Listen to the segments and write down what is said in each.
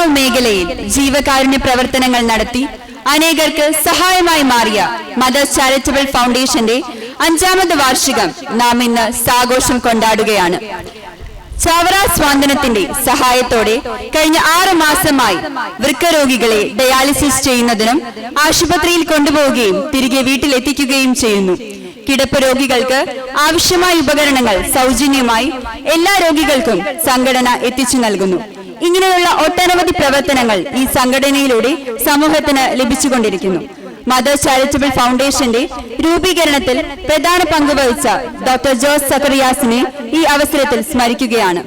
നിർമ്മാണ മേഖലയിൽ ജീവകാരുണ്യ പ്രവർത്തനങ്ങൾ നടത്തി അനേകർക്ക് സഹായമായി മാറിയ മദർസ് ചാരിറ്റബിൾ ഫൗണ്ടേഷന്റെ 5ാമത് വാർഷികം നാം ഇന്ന് സാഘോഷം കൊണ്ടാടുകയാണ്. ചാവറ സ്വാന്തനത്തിന്റെ സഹായത്തോടെ കഴിഞ്ഞ 6 മാസമായി വൃക്കരോഗികളെ ഡയാലിസിസ് ചെയ്യുന്നതിനും ആശുപത്രിയിൽ കൊണ്ടുപോവുകയും തിരികെ വീട്ടിലെത്തിക്കുകയും ചെയ്യുന്നു. കിടപ്പ് രോഗികൾക്ക് ആവശ്യമായ ഉപകരണങ്ങൾ സൗജന്യമായി എല്ലാ രോഗികൾക്കും സംഘടന എത്തിച്ചു നൽകുന്നു. ഇങ്ങനെയുള്ള ഒട്ടനവധി പ്രവർത്തനങ്ങൾ ഈ സംഘടനയിലൂടെ സമൂഹത്തിന് ലഭിച്ചുകൊണ്ടിരിക്കുന്നു. മദർസ് ചാരിറ്റബിൾ ഫൗണ്ടേഷന്റെ രൂപീകരണത്തിൽ പ്രധാന പങ്കുവഹിച്ച ഡോക്ടർ ജോസ് സക്കറിയാസിനെ ഈ അവസരത്തിൽ സ്മരിക്കുകയാണ്.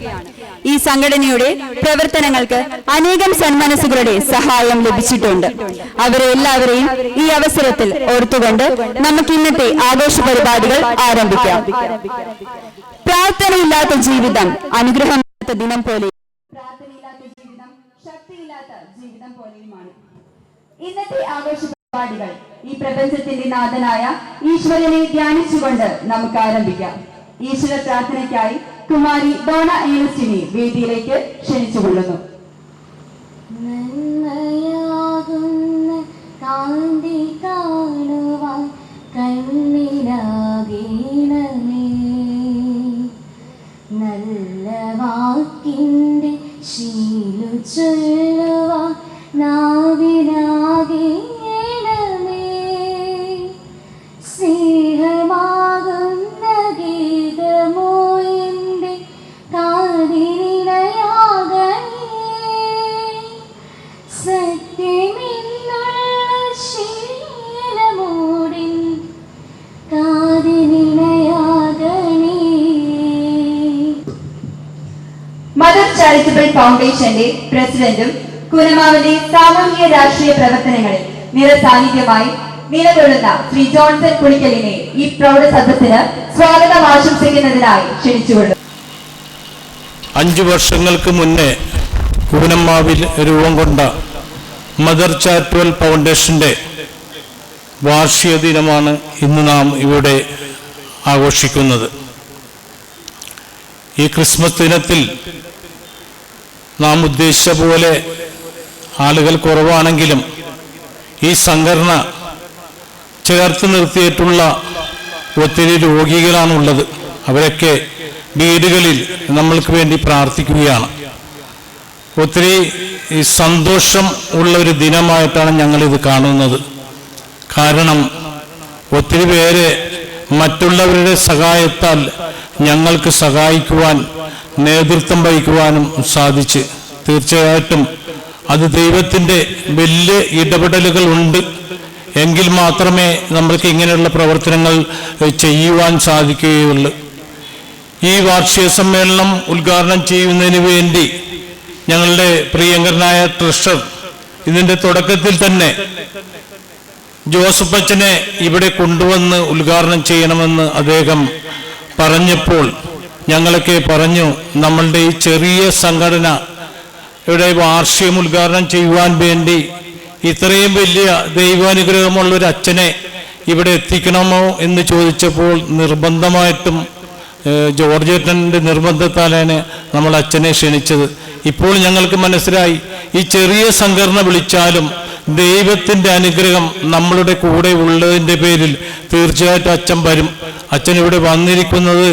ഈ സംഘടനയുടെ പ്രവർത്തനങ്ങൾക്ക് അനേകം സന്മനസ്സുകളുടെ സഹായം ലഭിച്ചിട്ടുണ്ട്. അവരെ എല്ലാവരെയും ഈ അവസരത്തിൽ ഓർത്തുകൊണ്ട് നമുക്ക് ഇന്നത്തെ ആഘോഷ പരിപാടികൾ ആരംഭിക്കാം. പ്രാർത്ഥനയില്ലാത്ത ജീവിതം അനുഗ്രഹമില്ലാത്ത ദിനം പോലെ, പ്രാർത്ഥനയില്ലാത്ത ജീവിതം ശക്തിയില്ലാത്ത ജീവിതം പോലെയുമാണ്. ഇന്നത്തെ ആഘോഷ പരിപാടികൾ ഈ പ്രപഞ്ചത്തിന്റെ നാഥനായ ഈശ്വരനെ ധ്യാനിച്ചുകൊണ്ട് നമുക്ക് ആരംഭിക്കാം. ഈശ്വര പ്രാർത്ഥനയ്ക്കായി കുമാരി ഡോണ ഏണസ്റ്റിനെ വേദിയിലേക്ക് ക്ഷണിച്ചുകൊള്ളുന്നു. കാന്തി കാണുവാൻ കണ്ണിലാകേണമേ, നല്ല വാക്കിൻ്റെ ശീലു ചൊല്ലുവാൻ നാവിനാകേണമേ, സ്നേഹമാകുന്ന ഗീതമോ എൻ്റെ കാതിനിലയാകണേ, സത്യമെന്നുള്ള ശീലമോടിൻ കാതിനിലയാകണേ. മദർസ് ചാരിറ്റബിൾ ഫൗണ്ടേഷന്റെ പ്രസിഡന്റും കുനമാവിന്റെ സാമൂഹിക രാഷ്ട്രീയ പ്രവർത്തനങ്ങളിൽ നിറസാന്നിധ്യമായി നിലകൊള്ളുന്ന ശ്രീ ജോൺസൺ പുളിക്കലിനെ ഈ പ്രൗഢ സദസ്സിന് സ്വാഗതം ആശംസിക്കുന്നതിനായി ക്ഷണിച്ചുകൊള്ളും. 5 വർഷങ്ങൾക്ക് മുന്നേ കൂനമ്മാവിൽ രൂപം കൊണ്ട മദർ ചാരിറ്റബിൾ ഫൗണ്ടേഷന്റെ വാർഷിക ദിനമാണ് ഇന്ന് നാം ഇവിടെ ആഘോഷിക്കുന്നത്. ഈ ക്രിസ്മസ് ദിനത്തിൽ നാം ഉദ്ദേശിച്ച പോലെ ആളുകൾ കുറവാണെങ്കിലും ഈ സംഘടന ചേർത്ത് നിർത്തിയിട്ടുള്ള ഒത്തിരി രോഗികളാണുള്ളത്. അവരൊക്കെ വീടുകളിൽ നമ്മൾക്ക് വേണ്ടി പ്രാർത്ഥിക്കുകയാണ്. ഒത്തിരി സന്തോഷം ഉള്ള ഒരു ദിനമായിട്ടാണ് ഞങ്ങളിത് കാണുന്നത്. കാരണം ഒത്തിരി പേരെ മറ്റുള്ളവരുടെ സഹായത്താൽ ഞങ്ങൾക്ക് സഹായിക്കുവാൻ, നേതൃത്വം വഹിക്കുവാനും സാധിച്ച്. തീർച്ചയായിട്ടും അത് ദൈവത്തിൻ്റെ വലിയ ഇടപെടലുകൾ ഉണ്ട് എങ്കിൽ മാത്രമേ നമ്മൾക്ക് ഇങ്ങനെയുള്ള പ്രവർത്തനങ്ങൾ ചെയ്യുവാൻ സാധിക്കുകയുള്ളൂ. ഈ വാർഷിക സമ്മേളനം ഉദ്ഘാടനം ചെയ്യുന്നതിന് വേണ്ടി ഞങ്ങളുടെ പ്രിയങ്കരനായ ട്രഷറർ ഇതിൻ്റെ തുടക്കത്തിൽ തന്നെ ജോസഫ് അച്ഛനെ ഇവിടെ കൊണ്ടുവന്ന് ഉദ്ഘാടനം ചെയ്യണമെന്ന് അദ്ദേഹം പറഞ്ഞപ്പോൾ ഞങ്ങളൊക്കെ പറഞ്ഞു, നമ്മളുടെ ഈ ചെറിയ സംഘടന ഇവിടെ വാർഷികം ഉദ്ഘാടനം ചെയ്യുവാൻ വേണ്ടി ഇത്രയും വലിയ ദൈവാനുഗ്രഹമുള്ളൊരു അച്ഛനെ ഇവിടെ എത്തിക്കണമോ എന്ന് ചോദിച്ചപ്പോൾ നിർബന്ധമായിട്ടും ജോർജേട്ടൻ്റെ നിർബന്ധത്താലാണ് നമ്മൾ അച്ഛനെ ക്ഷണിച്ചത്. ഇപ്പോൾ ഞങ്ങൾക്ക് മനസ്സിലായി, ഈ ചെറിയ സംഘടന വിളിച്ചാലും ദൈവത്തിൻ്റെ അനുഗ്രഹം നമ്മളുടെ കൂടെ ഉള്ളതിൻ്റെ പേരിൽ തീർച്ചയായിട്ടും അച്ഛൻ വരും. അച്ഛൻ ഇവിടെ വന്നിരിക്കുന്നത്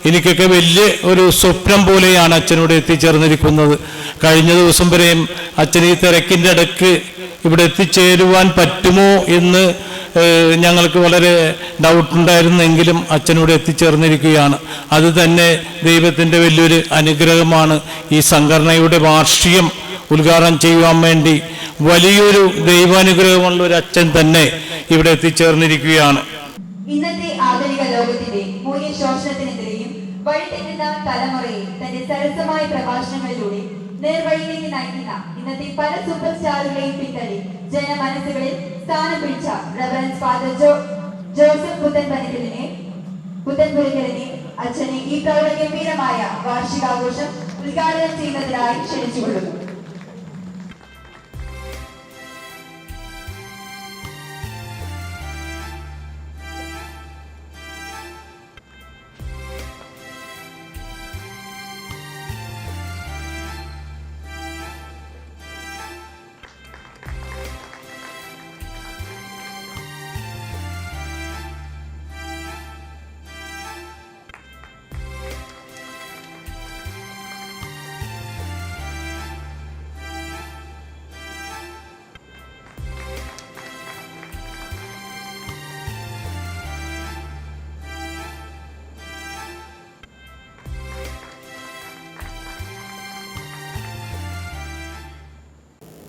എനിക്കൊക്കെ വലിയ ഒരു സ്വപ്നം പോലെയാണ് അച്ഛനിവിടെ എത്തിച്ചേർന്നിരിക്കുന്നത്. കഴിഞ്ഞ ദിവസം വരെയും അച്ഛൻ ഈ തിരക്കിൻ്റെ ഇടയ്ക്ക് ഇവിടെ എത്തിച്ചേരുവാൻ പറ്റുമോ എന്ന് ഞങ്ങൾക്ക് വളരെ ഡൗട്ടുണ്ടായിരുന്നെങ്കിലും അച്ഛനിവിടെ എത്തിച്ചേർന്നിരിക്കുകയാണ്. അത് തന്നെ ദൈവത്തിൻ്റെ വലിയൊരു അനുഗ്രഹമാണ്. ഈ സംഘടനയുടെ വാർഷികം ഉദ്ഘാടനം ചെയ്യുവാൻ വേണ്ടി വലിയൊരു ദൈവാനുഗ്രഹമുള്ള ഒരു അച്ഛൻ തന്നെ ഇവിടെ എത്തിച്ചേർന്നിരിക്കുകയാണ്. ഇന്നത്തെ ആധുനിക ലോകത്തിന്റെ മൂല്യശോഷണത്തിനെതിരെയും വഴിതെറ്റുന്ന തലമുറയെ തന്റെ സരസമായ പ്രഭാഷണങ്ങളിലൂടെ നേർവഴിയിലേക്ക് നയിക്കുന്ന ഇന്നത്തെ പല സൂപ്പർ സ്റ്റാറുകളെയും പിന്തള്ളി ജനമനസ്സുകളിൽ സ്ഥാനം പിടിച്ച റവറൻസ് ഫാദർ ജോസഫ് പുത്തൻപുരയ്ക്കലിനെ അച്ഛനെ ഈ പ്രൗഢ ഗംഭീരമായ വാർഷികാഘോഷം ഉദ്ഘാടനം ചെയ്യുന്നതിനായി ക്ഷണിച്ചുകൊള്ളുന്നു.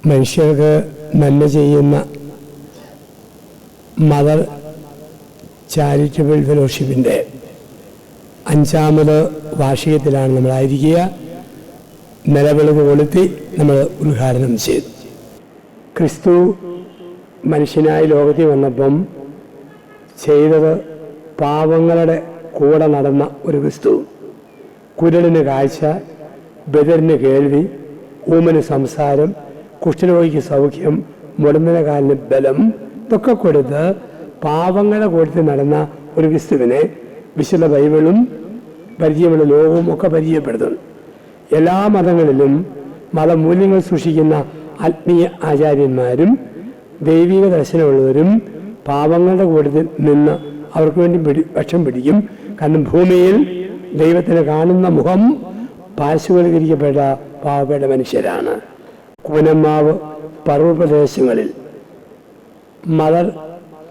മനുഷ്യർക്ക് നന്മ ചെയ്യുന്ന മദർ ചാരിറ്റബിൾ ഫെലോഷിപ്പിൻ്റെ 5ാമത് വാർഷികത്തിലാണ് നമ്മളായിരിക്കുക. നിലവിളക്ക് കൊളുത്തി നമ്മൾ ഉദ്ഘാടനം ചെയ്തു. ക്രിസ്തു മനുഷ്യനായി ലോകത്തിൽ വന്നപ്പം ചെയ്തത് പാവങ്ങളുടെ കൂടെ നടന്ന ഒരു ക്രിസ്തു. കുരുടന് കാഴ്ച, ബദിരന് കേൾവി, ഊമന് സംസാരം, കുഷ്ഠരോഗിക്ക് സൗഖ്യം, മുടന്തന കാലിന് ബലം, ഇതൊക്കെ കൊടുത്ത് പാവങ്ങളെ കൂട്ടത്തിൽ നടന്ന ഒരു ക്രിസ്തുവിനെ വിശുദ്ധ ബൈബിളും പരിചയമുള്ള ലോകവും ഒക്കെ പരിചയപ്പെടുത്തുന്നു. എല്ലാ മതങ്ങളിലും മതമൂല്യങ്ങൾ സൂക്ഷിക്കുന്ന ആത്മീയ ആചാര്യന്മാരും ദൈവിക ദർശനമുള്ളവരും പാവങ്ങളുടെ കൂട്ടത്തിൽ നിന്ന് അവർക്ക് വേണ്ടി പക്ഷം പിടിക്കും. കാരണം ഭൂമിയിൽ ദൈവത്തിന് കാണുന്ന മുഖം പാർശ്വവൽക്കരിക്കപ്പെട്ട പാവപ്പെട്ട മനുഷ്യരാണ്. കൂനമ്മാവ് പർവ്വപ്രദേശങ്ങളിൽ മദർ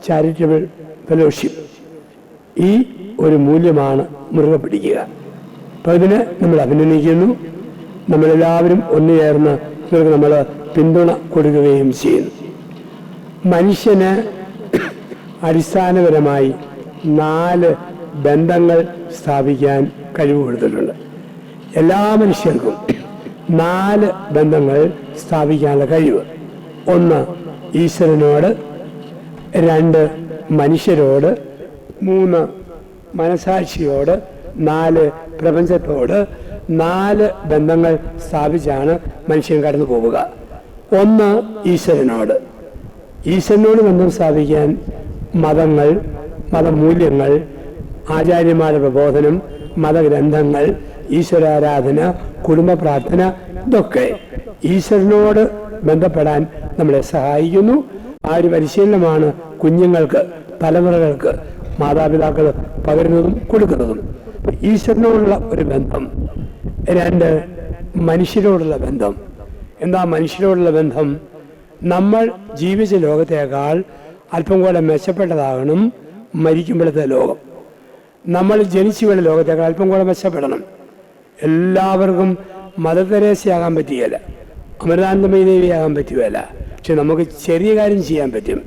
ചാരിറ്റബിൾ ഫെലോഷിപ്പ് ഈ ഒരു മൂല്യമാണ് മുറുകെ പിടിക്കുക. അപ്പോൾ ഇതിന് നമ്മൾ അഭിനന്ദിക്കുന്നു. നമ്മളെല്ലാവരും ഒന്നുചേർന്ന് ഇവർക്ക് നമ്മൾ പിന്തുണ കൊടുക്കുകയും ചെയ്യുന്നു. മനുഷ്യന് അടിസ്ഥാനപരമായി 4 ബന്ധങ്ങൾ സ്ഥാപിക്കാൻ കഴിവ് കൊടുത്തിട്ടുണ്ട്. എല്ലാ മനുഷ്യർക്കും 4 ബന്ധങ്ങൾ സ്ഥാപിക്കാനുള്ള കഴിവ്. 1 ഈശ്വരനോട്, 2 മനുഷ്യരോട്, 3 മനസാക്ഷിയോട്, 4 പ്രപഞ്ചത്തോട്. 4 ബന്ധങ്ങൾ സ്ഥാപിച്ചാണ് മനുഷ്യൻ കടന്നു പോവുക. 1 ഈശ്വരനോട്. ഈശ്വരനോട് ബന്ധം സ്ഥാപിക്കാൻ മതങ്ങൾ, മതമൂല്യങ്ങൾ, ആചാര്യന്മാരുടെ പ്രബോധനം, മതഗ്രന്ഥങ്ങൾ, ഈശ്വരാരാധന, കുടുംബ പ്രാർത്ഥന, ഇതൊക്കെ ഈശ്വരനോട് ബന്ധപ്പെടാൻ നമ്മളെ സഹായിക്കുന്നു. ആ ഒരു പരിശീലനമാണ് കുഞ്ഞുങ്ങൾക്ക്, തലമുറകൾക്ക് മാതാപിതാക്കൾ പകരുന്നതും കൊടുക്കുന്നതും. ഈശ്വരനോടുള്ള ഒരു ബന്ധം. 2 മനുഷ്യരോടുള്ള ബന്ധം. എന്താ മനുഷ്യരോടുള്ള ബന്ധം? നമ്മൾ ജീവിച്ച ലോകത്തേക്കാൾ അല്പം കൂടെ മെച്ചപ്പെട്ടതാകണം മരിക്കുമ്പോഴത്തെ ലോകം. നമ്മൾ ജനിച്ചു വീണ ലോകത്തേക്കാൾ അല്പം കൂടെ മെച്ചപ്പെടണം. എല്ലാവർക്കും മദർ തെരേസയാകാൻ പറ്റുകയില്ല, അമൃതാനന്ദമയി ദേവിയാകാൻ പറ്റുകയില്ല. പക്ഷെ നമുക്ക് ചെറിയ കാര്യം ചെയ്യാൻ പറ്റും.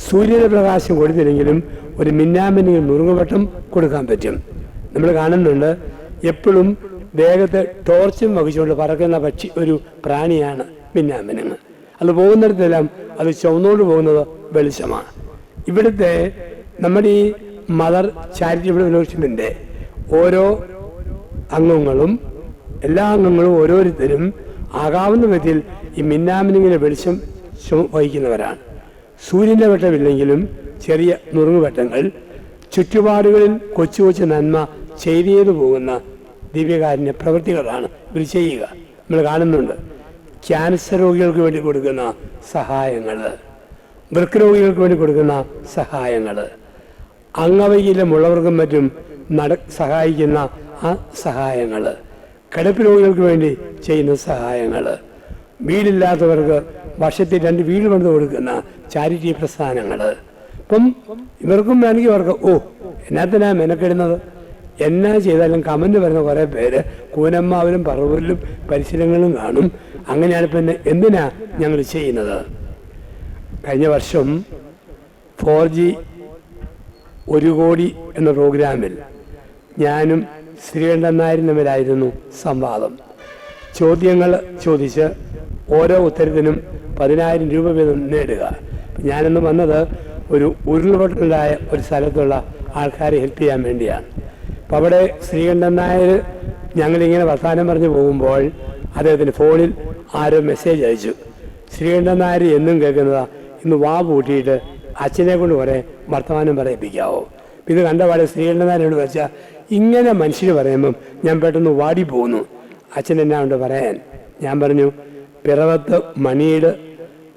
സൂര്യന്റെ പ്രകാശം കൊടുത്തില്ലെങ്കിലും ഒരു മിന്നാമിന് നുറുങ്ങുവട്ടം കൊടുക്കാൻ പറ്റും. നമ്മൾ കാണുന്നുണ്ട് എപ്പോഴും ദേഹത്ത് ടോർച്ചും വഹിച്ചുകൊണ്ട് പറക്കുന്ന ഒരു പ്രാണിയാണ് മിന്നാമിനുങ്ങ്. അത് പോകുന്നിടത്തെല്ലാം അത് ചുവന്നുകൊണ്ട് പോകുന്നത് വെളിച്ചമാണ്. ഇവിടുത്തെ നമ്മുടെ ഈ മദർ ചാരിറ്റബിൾ ഫെലോഷിപ്പിൻ്റെ ഓരോ അംഗങ്ങളും, എല്ലാ അംഗങ്ങളും ഓരോരുത്തരും ആകാവുന്ന വിധത്തിൽ ഈ മിന്നാമിനിങ്ങിനെ വെളിച്ചം വഹിക്കുന്നവരാണ്. സൂര്യൻ്റെ വെട്ടമില്ലെങ്കിലും ചെറിയ നുറുങ്ങുവെട്ടങ്ങൾ ചുറ്റുപാടുകളിൽ കൊച്ചു കൊച്ചു നന്മ ചെയ്തു പോകുന്ന ദിവ്യകാരുണ്യ പ്രവൃത്തികളാണ് ഇവർ ചെയ്യുക. നമ്മൾ കാണുന്നുണ്ട് ക്യാൻസർ രോഗികൾക്ക് വേണ്ടി കൊടുക്കുന്ന സഹായങ്ങൾ, വൃക്കരോഗികൾക്ക് വേണ്ടി കൊടുക്കുന്ന സഹായങ്ങൾ, അംഗവൈകല്യമുള്ളവർക്കും മറ്റും സഹായിക്കുന്ന ആ സഹായങ്ങൾ, കിടപ്പ് രോഗികൾക്ക് വേണ്ടി ചെയ്യുന്ന സഹായങ്ങൾ, വീടില്ലാത്തവർക്ക് വർഷത്തിൽ 2 വീട് പണിത് കൊടുക്കുന്ന ചാരിറ്റി പ്രസ്ഥാനങ്ങൾ. അപ്പം ഇവർക്കും വേണമെങ്കിൽ അവർക്ക് എന്നാത്തിനാ മെനക്കെടുന്നത്, എന്നാ ചെയ്താലും കമന്റ് വരുന്ന കുറേ പേര് കൂനമ്മാവിലും പറവൂരിലും പരിസരങ്ങളിലും കാണും. അങ്ങനെയാണ് പിന്നെ എന്തിനാ ഞങ്ങൾ ചെയ്യുന്നത്? കഴിഞ്ഞ വർഷം 4G 1 കോടി എന്ന പ്രോഗ്രാമിൽ ഞാനും ശ്രീകണ്ഠൻ നായരും തമ്മിലായിരുന്നു സംവാദം. ചോദ്യങ്ങൾ ചോദിച്ച് ഓരോ ഉത്തരത്തിനും 10,000 രൂപ വീതം നേടുക. ഞാനിന്ന് വന്നത് ഒരു ഉരുൾപൊട്ടലുണ്ടായ ഒരു സ്ഥലത്തുള്ള ആൾക്കാരെ ഹെൽപ്പ് ചെയ്യാൻ വേണ്ടിയാണ്. അപ്പോൾ അവിടെ ശ്രീകണ്ഠൻ നായർ ഞങ്ങളിങ്ങനെ വർത്തമാനം പറഞ്ഞു പോകുമ്പോൾ അദ്ദേഹത്തിന് ഫോണിൽ ആരോ മെസ്സേജ് അയച്ചു. ശ്രീകണ്ഠൻ നായർ എന്നും കേൾക്കുന്നതാ, ഇന്ന് വാ പൂട്ടിയിട്ട് അച്ഛനെ കൊണ്ട് കുറേ വർത്തമാനം പറയിപ്പിക്കാവോ. ഇത് കണ്ടപാടെ ശ്രീകണ്ഠൻ നായരോട് വെച്ചാൽ ഇങ്ങനെ മനുഷ്യർ പറയുമ്പം ഞാൻ പെട്ടെന്ന് വാടിപ്പോകുന്നു. അച്ഛൻ എന്നാ കൊണ്ട് പറയാൻ? ഞാൻ പറഞ്ഞു, പിറവത്ത് മണിയുടെ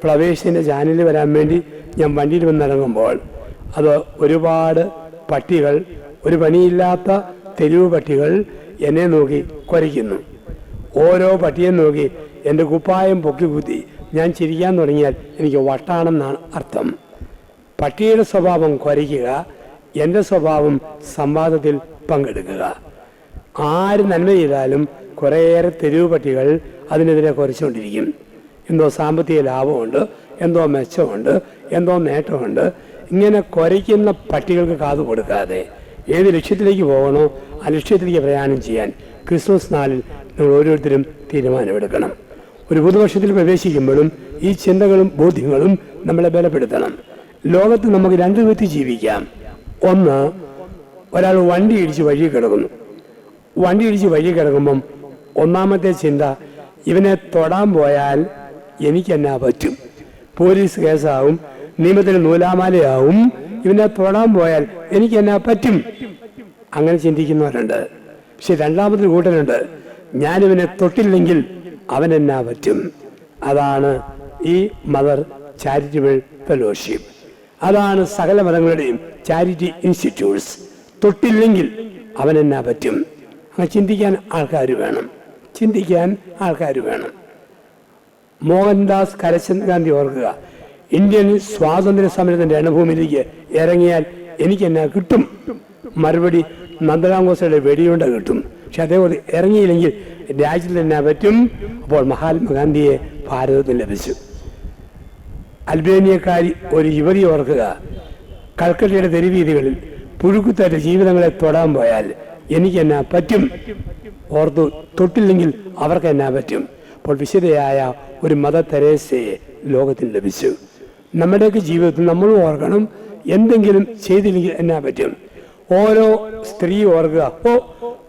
ഫ്ലവേഴ്സിൻ്റെ ചാനലിൽ വരാൻ വേണ്ടി ഞാൻ വണ്ടിയിൽ വന്നിറങ്ങുമ്പോൾ അത് ഒരുപാട് പട്ടികൾ, ഒരു പണിയില്ലാത്ത തെരുവ് പട്ടികൾ എന്നെ നോക്കി കുരയ്ക്കുന്നു. ഓരോ പട്ടിയെ നോക്കി എൻ്റെ കുപ്പായം പൊക്കി കുത്തി ഞാൻ ചിരിക്കാൻ തുടങ്ങിയാൽ എനിക്ക് വട്ടാണെന്നാണ് അർത്ഥം. പട്ടിയുടെ സ്വഭാവം കുരയ്ക്കുക, എൻ്റെ സ്വഭാവം സംവാദത്തിൽ പങ്കെടുക്കുക. ആര് നന്മ ചെയ്താലും കുറേയേറെ തെരുവ് പട്ടികൾ അതിനെതിരെ കുരച്ചുകൊണ്ടിരിക്കും. എന്തോ സാമ്പത്തിക ലാഭമുണ്ട്, എന്തോ മെച്ചമുണ്ട്, എന്തോ നേട്ടമുണ്ട്. ഇങ്ങനെ കുരയ്ക്കുന്ന പട്ടികൾക്ക് കാതു കൊടുക്കാതെ ഏത് ലക്ഷ്യത്തിലേക്ക് പോകണോ ആ ലക്ഷ്യത്തിലേക്ക് പ്രയാണം ചെയ്യാൻ ക്രിസ്മസ് നാളിൽ നിങ്ങൾ ഓരോരുത്തരും തീരുമാനമെടുക്കണം. ഒരു പുതുവർഷത്തിൽ പ്രവേശിക്കുമ്പോഴും ഈ ചിന്തകളും ബോധ്യങ്ങളും നമ്മളെ ബലപ്പെടുത്തണം. ലോകത്ത് നമുക്ക് രണ്ട് വിധത്തിൽ ജീവിക്കാം. ഒന്ന്, ഒരാൾ വണ്ടി ഇടിച്ച് വഴി കിടക്കുന്നു. വണ്ടി ഇടിച്ച് വഴി കിടക്കുമ്പം ഒന്നാമത്തെ ചിന്ത, ഇവനെ തൊടാൻ പോയാൽ എനിക്കെന്നാ പറ്റും, പോലീസ് കേസാവും, നിയമത്തിന് നൂലാമാലയാവും, ഇവനെ തൊടാൻ പോയാൽ എനിക്കെന്നാ പറ്റും. അങ്ങനെ ചിന്തിക്കുന്നവരുണ്ട്. പക്ഷെ രണ്ടാമതൊരു കൂട്ടരുണ്ട്, ഞാനിവനെ തൊട്ടില്ലെങ്കിൽ അവനെന്നാ പറ്റും. അതാണ് ഈ മദർ ചാരിറ്റബിൾ ഫെലോഷിപ്പ്. അതാണ് സകല മതങ്ങളുടെയും ചാരിറ്റി ഇൻസ്റ്റിറ്റ്യൂട്ട്സ്. തൊട്ടില്ലെങ്കിൽ അവനെന്നാ പറ്റും. അങ്ങനെ ചിന്തിക്കാൻ ആൾക്കാർ വേണം, ചിന്തിക്കാൻ ആൾക്കാർ വേണം. മോഹൻദാസ് കരംചന്ദ് ഗാന്ധി ഓർക്കുക, ഇന്ത്യൻ സ്വാതന്ത്ര്യ സമരത്തിന്റെ രണഭൂമിയിലേക്ക് ഇറങ്ങിയാൽ എനിക്കെന്നാ കിട്ടും? മറുപടി നന്ദലാം ഗോഡ്സെയുടെ വെടിയുണ്ട കിട്ടും. പക്ഷെ അതേപോലെ ഇറങ്ങിയില്ലെങ്കിൽ രാജ്യത്തിന് എന്നാ പറ്റും? അപ്പോൾ മഹാത്മാഗാന്ധിയെ ഭാരതത്തിന് ലഭിച്ചു. അൽബേനിയക്കാരി ഒരു യുവതി ഓർക്കുക, കൽക്കട്ടയുടെ തെരുവീതികളിൽ പുഴുക്കുത്തേറ്റ ജീവിതങ്ങളെ തൊടാൻ പോയാൽ എനിക്കെന്നാ പറ്റും? ഓർത്തു, തൊട്ടില്ലെങ്കിൽ അവർക്ക് എന്നാ പറ്റും? അപ്പോൾ വിശുദ്ധയായ ഒരു മദർ തെരേസയെ ലോകത്തിന് ലഭിച്ചു. നമ്മുടെയൊക്കെ ജീവിതത്തിൽ നമ്മളും ഓർക്കണം, എന്തെങ്കിലും ചെയ്തില്ലെങ്കിൽ എന്നാ പറ്റും? ഓരോ സ്ത്രീ ഓർക്കുക,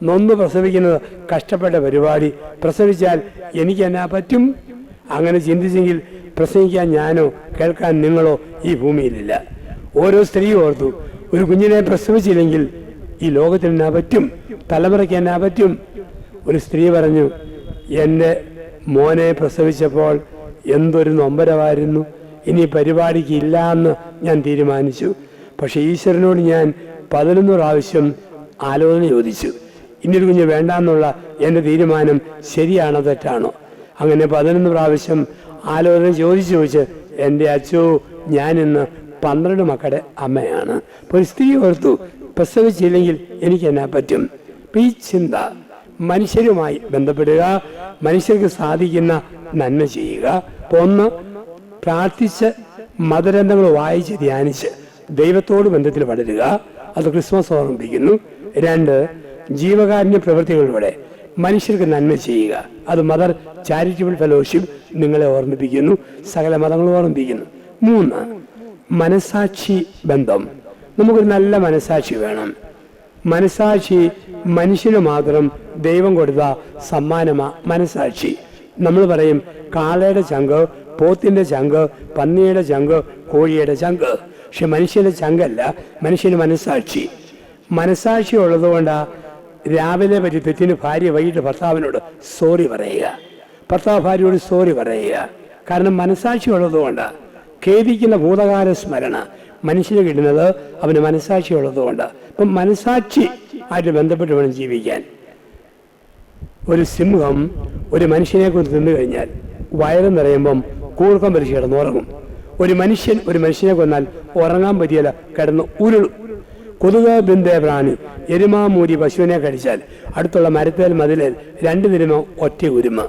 നൊന്ന് പ്രസവിക്കുന്നത് കഷ്ടപ്പെട്ട പരിപാടി, പ്രസവിച്ചാൽ എനിക്ക് എന്നാ പറ്റും? അങ്ങനെ ചിന്തിച്ചെങ്കിൽ പ്രസംഗിക്കാൻ ഞാനോ കേൾക്കാൻ നിങ്ങളോ ഈ ഭൂമിയിലില്ല. ഓരോ സ്ത്രീ ഓർത്തു, ഒരു കുഞ്ഞിനെ പ്രസവിച്ചില്ലെങ്കിൽ ഈ ലോകത്തിൽ എന്നാ പറ്റും? തലമുറയ്ക്ക് എന്നാ പറ്റും? ഒരു സ്ത്രീ പറഞ്ഞു, എൻ്റെ മോനെ പ്രസവിച്ചപ്പോൾ എന്തൊരു നൊമ്പരമായിരുന്നു, ഇനി പരിപാടിക്ക് ഇല്ല എന്ന് ഞാൻ തീരുമാനിച്ചു. പക്ഷെ ഈശ്വരനോട് ഞാൻ 11 പ്രാവശ്യം ആലോചന ചോദിച്ചു, ഇനിയൊരു കുഞ്ഞ് വേണ്ടാന്നുള്ള എൻ്റെ തീരുമാനം ശരിയാണോ തെറ്റാണോ? അങ്ങനെ 11 പ്രാവശ്യം ആലോചന ചോദിച്ച് എൻ്റെ അച്ഛോ, ഞാനിന്ന് 12 മക്കളുടെ അമ്മയാണ്. അപ്പോൾ ഒരു സ്ത്രീ ഓർത്തു, പ്രസവിച്ചില്ലെങ്കിൽ എനിക്ക് എന്നാ പറ്റും? ഈ ചിന്ത മനുഷ്യരുമായി ബന്ധപ്പെടുക, മനുഷ്യർക്ക് സാധിക്കുന്ന നന്മ ചെയ്യുക. ഒന്ന്, പ്രാർത്ഥിച്ച് മതഗ്രന്ഥങ്ങൾ വായിച്ച് ധ്യാനിച്ച് ദൈവത്തോട് ബന്ധത്തിൽ വളരുക, അത് ക്രിസ്മസ് ഓർമ്മിപ്പിക്കുന്നു. 2, ജീവകാരുണ്യ പ്രവൃത്തികളിലൂടെ മനുഷ്യർക്ക് നന്മ ചെയ്യുക, അത് മദർ ചാരിറ്റബിൾ ഫെലോഷിപ്പ് നിങ്ങളെ ഓർമ്മിപ്പിക്കുന്നു, സകല മതങ്ങളും ഓർമ്മിപ്പിക്കുന്നു. 3, മനസാക്ഷി ബന്ധം. നമുക്കൊരു നല്ല മനസാക്ഷി വേണം. മനസാക്ഷി മനുഷ്യന് മാത്രം ദൈവം കൊടുത്ത സമ്മാനമാ മനസാക്ഷി. നമ്മൾ പറയും കാളയുടെ ചങ്ക്, പോത്തിന്റെ ചങ്ക്, പന്നിയുടെ ചങ്ക്, കോഴിയുടെ ചങ്ക്. പക്ഷെ മനുഷ്യന്റെ ചങ്കല്ല, മനുഷ്യന് മനസാക്ഷി. മനസാക്ഷി ഉള്ളതുകൊണ്ടാ രാവിലെ പറ്റി തെറ്റിന് ഭാര്യ വൈകിട്ട് ഭർത്താവിനോട് സോറി പറയുക, ഭർത്താവ് ഭാര്യയോട് സോറി പറയുക. കാരണം മനസാക്ഷി ഉള്ളതുകൊണ്ടാണ്. ഖേദിക്കുന്ന ഭൂതകാല സ്മരണ മനുഷ്യന് കിട്ടുന്നത് അവന് മനസാക്ഷി ഉള്ളതുകൊണ്ട്. അപ്പം മനസാക്ഷി ആയിട്ട് ബന്ധപ്പെട്ട് വേണം ജീവിക്കാൻ. ഒരു സിംഹം ഒരു മനുഷ്യനെ കുറിച്ച് തിന്നു കഴിഞ്ഞാൽ വയറ് നിറയുമ്പം കൂർക്കം വലിച്ച് കിടന്നുറങ്ങും. ഒരു മനുഷ്യനെ കൊന്നാൽ ഉറങ്ങാൻ പറ്റിയല്ല, കിടന്ന് ഉരുളും. കൊതുക് ബിന്ദേ പ്രാണി എരുമാമൂരി പശുവിനെ കടിച്ചാൽ അടുത്തുള്ള മരത്തേൽ മതിലേൽ 2 തിരുമ ഒറ്റ ഉരുമ.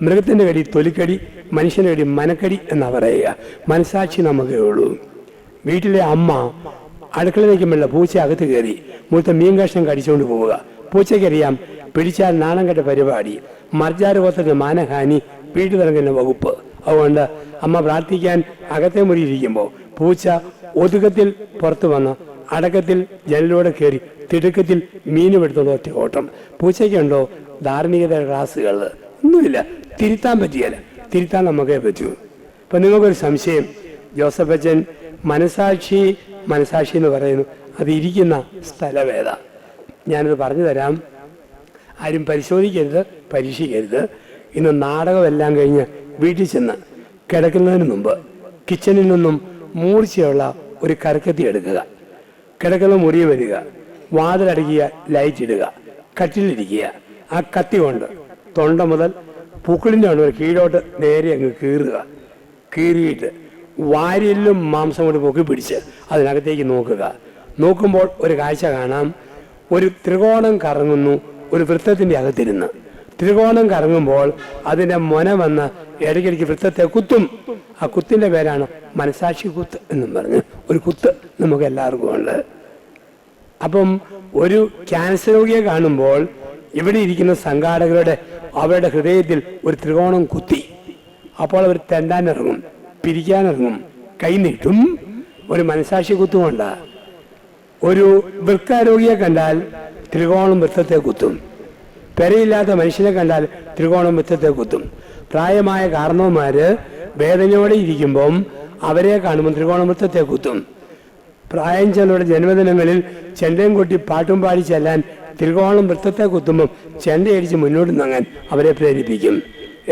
മൃഗത്തിന്റെ കടി തൊലിക്കടി, മനുഷ്യന്റെ കടി മനക്കടി എന്നാ പറയുക. മനസാക്ഷി നമുക്കേ ഉള്ളൂ. വീട്ടിലെ അമ്മ അടുക്കളയിലേക്ക് വെള്ള പൂച്ച അകത്ത് കയറി മൂത്ത മീൻ കഷ്ണം കടിച്ചുകൊണ്ട് പോവുക. പൂച്ചയ്ക്കറിയാം പിടിച്ചാൽ നാണം കെട്ട പരിപാടി, മർജാറ് ഗോത്രത്തിന് മാനഹാനി, വീട്ടുതരംഗിന്റെ വകുപ്പ്. അതുകൊണ്ട് അമ്മ പ്രാർത്ഥിക്കാൻ അകത്തെ മുറിയിരിക്കുമ്പോൾ പൂച്ച ഒതുക്കത്തിൽ പുറത്തു വന്ന് അടക്കത്തിൽ ജനലിലൂടെ കയറി തിടുക്കത്തിൽ മീനും എടുത്തോണ്ട് ഒറ്റ ഓട്ടം. പൂച്ചയ്ക്കുണ്ടോ ധാർമ്മികതയുടെ ക്ലാസ്സുകൾ? ഒന്നുമില്ല. തിരുത്താൻ പറ്റിയല്ല, തിരുത്താൻ നമുക്കേ പറ്റൂ. ഇപ്പം നിങ്ങൾക്കൊരു സംശയം, ജോസഫ് അച്ഛൻ മനസാക്ഷി എന്ന് പറയുന്നു, അത് ഇരിക്കുന്ന സ്ഥലവേദ. ഞാനത് പറഞ്ഞു തരാം. ആരും പരിശോധിക്കരുത്, പരീക്ഷിക്കരുത്. ഇന്ന് നാടകമെല്ലാം കഴിഞ്ഞ് വീട്ടിൽ ചെന്ന് കിടക്കുന്നതിന് മുമ്പ് കിച്ചണിൽ നിന്നും മൂർച്ചയുള്ള ഒരു കരക്കത്തി എടുക്കുക, കിടക്കുന്ന മുറി വരിക, വാതിലടയ്ക്കുക, ലൈറ്റ് ഇടുക, കട്ടിലിരിക്കുക. ആ കത്തി കൊണ്ട് തൊണ്ട മുതൽ പൂക്കളിൻ്റെ ആണ് കീഴോട്ട് നേരെ അങ്ങ് കീറുക. കീറിയിട്ട് വാരിലും മാംസം കൊണ്ട് പൊക്കി പിടിച്ച് അതിനകത്തേക്ക് നോക്കുക. നോക്കുമ്പോൾ ഒരു കാഴ്ച കാണാം. ഒരു ത്രികോണം കറങ്ങുന്നു ഒരു വൃത്തത്തിൻ്റെ അകത്തിരുന്ന്. ത്രികോണം കറങ്ങുമ്പോൾ അതിൻ്റെ മൊന വന്ന് ഇടയ്ക്കിടയ്ക്ക് വൃത്തത്തെ കുത്തും. ആ കുത്തിൻ്റെ പേരാണ് മനസാക്ഷി കുത്ത് എന്നും പറഞ്ഞ് ഒരു കുത്ത് നമുക്ക് എല്ലാവർക്കും ഉണ്ട്. അപ്പം ഒരു ക്യാൻസർ രോഗിയെ കാണുമ്പോൾ ഇവിടെ ഇരിക്കുന്ന സംഘാടകരുടെ അവരുടെ ഹൃദയത്തിൽ ഒരു ത്രികോണം കുത്തി. അപ്പോൾ അവർ തെണ്ടാനിറങ്ങും, പിരിക്കാനിറങ്ങും, കൈനീട്ടും. ഒരു മനസാക്ഷി കുത്തുമുണ്ട്. ഒരു വൃക്കാരോഗിയെ കണ്ടാൽ ത്രികോണം വൃത്തത്തെ കുത്തും. പെരയില്ലാത്ത മനുഷ്യനെ കണ്ടാൽ ത്രികോണം വൃത്തത്തെ കുത്തും. പ്രായമായ കാരണവന്മാര് വേദനയോടെ ഇരിക്കുമ്പം അവരെ കാണുമ്പോൾ ത്രികോണം വൃത്തത്തെ കുത്തും. പ്രായം ചെന്നവരുടെ ജന്മദിനങ്ങളിൽ ചെണ്ടയും കൊട്ടി പാട്ടും പാടി ചെല്ലാൻ ത്രികോണം വൃത്തത്തെ കുത്തുമ്പം ചെണ്ടയടിച്ച് മുന്നോട്ട് നീങ്ങാൻ അവരെ പ്രേരിപ്പിക്കും.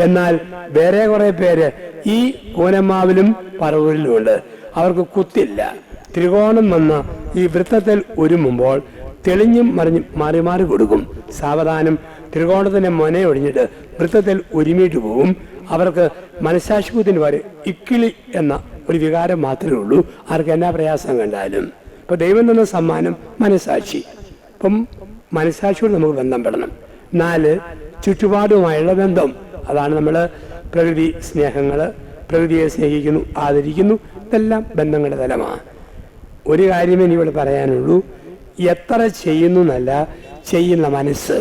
എന്നാൽ വേറെ കുറെ പേര് ഈ കൂനമ്മാവിലും പറവൂരിലുമുണ്ട്. അവർക്ക് കുത്തില്ല. ത്രികോണം വന്ന് ഈ വൃത്തത്തിൽ ഒരുമുമ്പോൾ തെളിഞ്ഞും മറിഞ്ഞും മാറി മാറി കൊടുക്കും. സാവധാനം ത്രികോണത്തിന്റെ മൊനയൊടിഞ്ഞിട്ട് വൃത്തത്തിൽ ഒരുമിയിട്ട് പോകും. അവർക്ക് മനസാക്ഷിക്കുത്തിന് വരെ ഇക്കിളി എന്ന ഒരു വികാരം മാത്രമേ ഉള്ളൂ. ആർക്ക് എന്നാ പ്രയാസം കണ്ടാലും. ഇപ്പൊ ദൈവം തന്ന സമ്മാനം മനസാക്ഷി. അപ്പം മനസാക്ഷിയോട് നമുക്ക് ബന്ധപ്പെടണം. 4, ചുറ്റുപാടുമായുള്ള ബന്ധം. അതാണ് നമ്മൾ പ്രകൃതി സ്നേഹങ്ങൾ, പ്രകൃതിയെ സ്നേഹിക്കുന്നു, ആദരിക്കുന്നു. ഇതെല്ലാം ബന്ധങ്ങളുടെ തലമാണ്. ഒരു കാര്യമേ എനിക്കിവിടെ പറയാനുള്ളൂ. എത്ര ചെയ്യുന്നു എന്നല്ല, ചെയ്യുന്ന മനസ്സ്.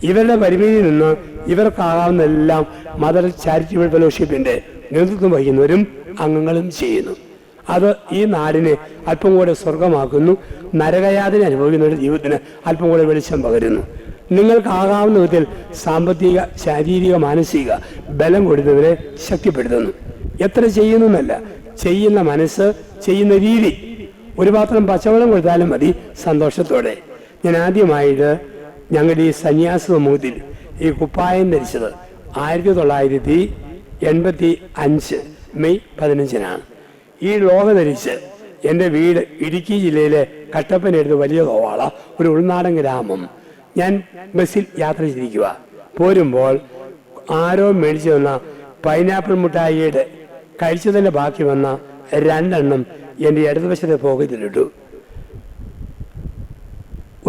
ഇവരുടെ പരിമിതിയിൽ നിന്ന് ഇവർക്കാകാവുന്നതെല്ലാം മദർ ചാരിറ്റബിൾ ഫെലോഷിപ്പിന്റെ നേതൃത്വം വഹിക്കുന്നവരും അംഗങ്ങളും ചെയ്യുന്നു. അത് ഈ നാടിനെ അല്പം കൂടെ സ്വർഗമാക്കുന്നു. നരകയാതന അനുഭവിക്കുന്നവരുടെ ജീവിതത്തിന് അല്പം കൂടെ വെളിച്ചം പകരുന്നു. നിങ്ങൾക്കാകാവുന്ന വിധത്തിൽ സാമ്പത്തിക, ശാരീരിക, മാനസിക ബലം കൊടുത്തവരെ ശക്തിപ്പെടുത്തുന്നു. എത്ര ചെയ്യുന്നു എന്നല്ല, ചെയ്യുന്ന മനസ്സ്, ചെയ്യുന്ന രീതി. ഒരു പാത്രം പച്ചവെള്ളം കൊടുത്താലും മതി സന്തോഷത്തോടെ. ഞാൻ ആദ്യമായിട്ട് ഞങ്ങളുടെ ഈ സന്യാസ സമൂഹത്തിൽ ഈ കുപ്പായം ധരിച്ചത് 1985 മെയ് 15-നാണ്. ഈ ലോക ധരിച്ച് എൻ്റെ വീട് ഇടുക്കി ജില്ലയിലെ കട്ടപ്പനയെടുത്ത് വലിയ കോവാള, ഒരു ഉൾനാടൻ ഗ്രാമം. ഞാൻ ബസ്സിൽ യാത്ര ചെയ്തിരിക്കുക. പോരുമ്പോൾ ആരോ മേടിച്ചു വന്ന പൈനാപ്പിൾ മിഠായിയുടെ കഴിച്ചതിൻ്റെ ബാക്കി വന്ന 2 എണ്ണം എൻ്റെ ഇടതുവശത്തെ പോക്കറ്റിലിട്ടു.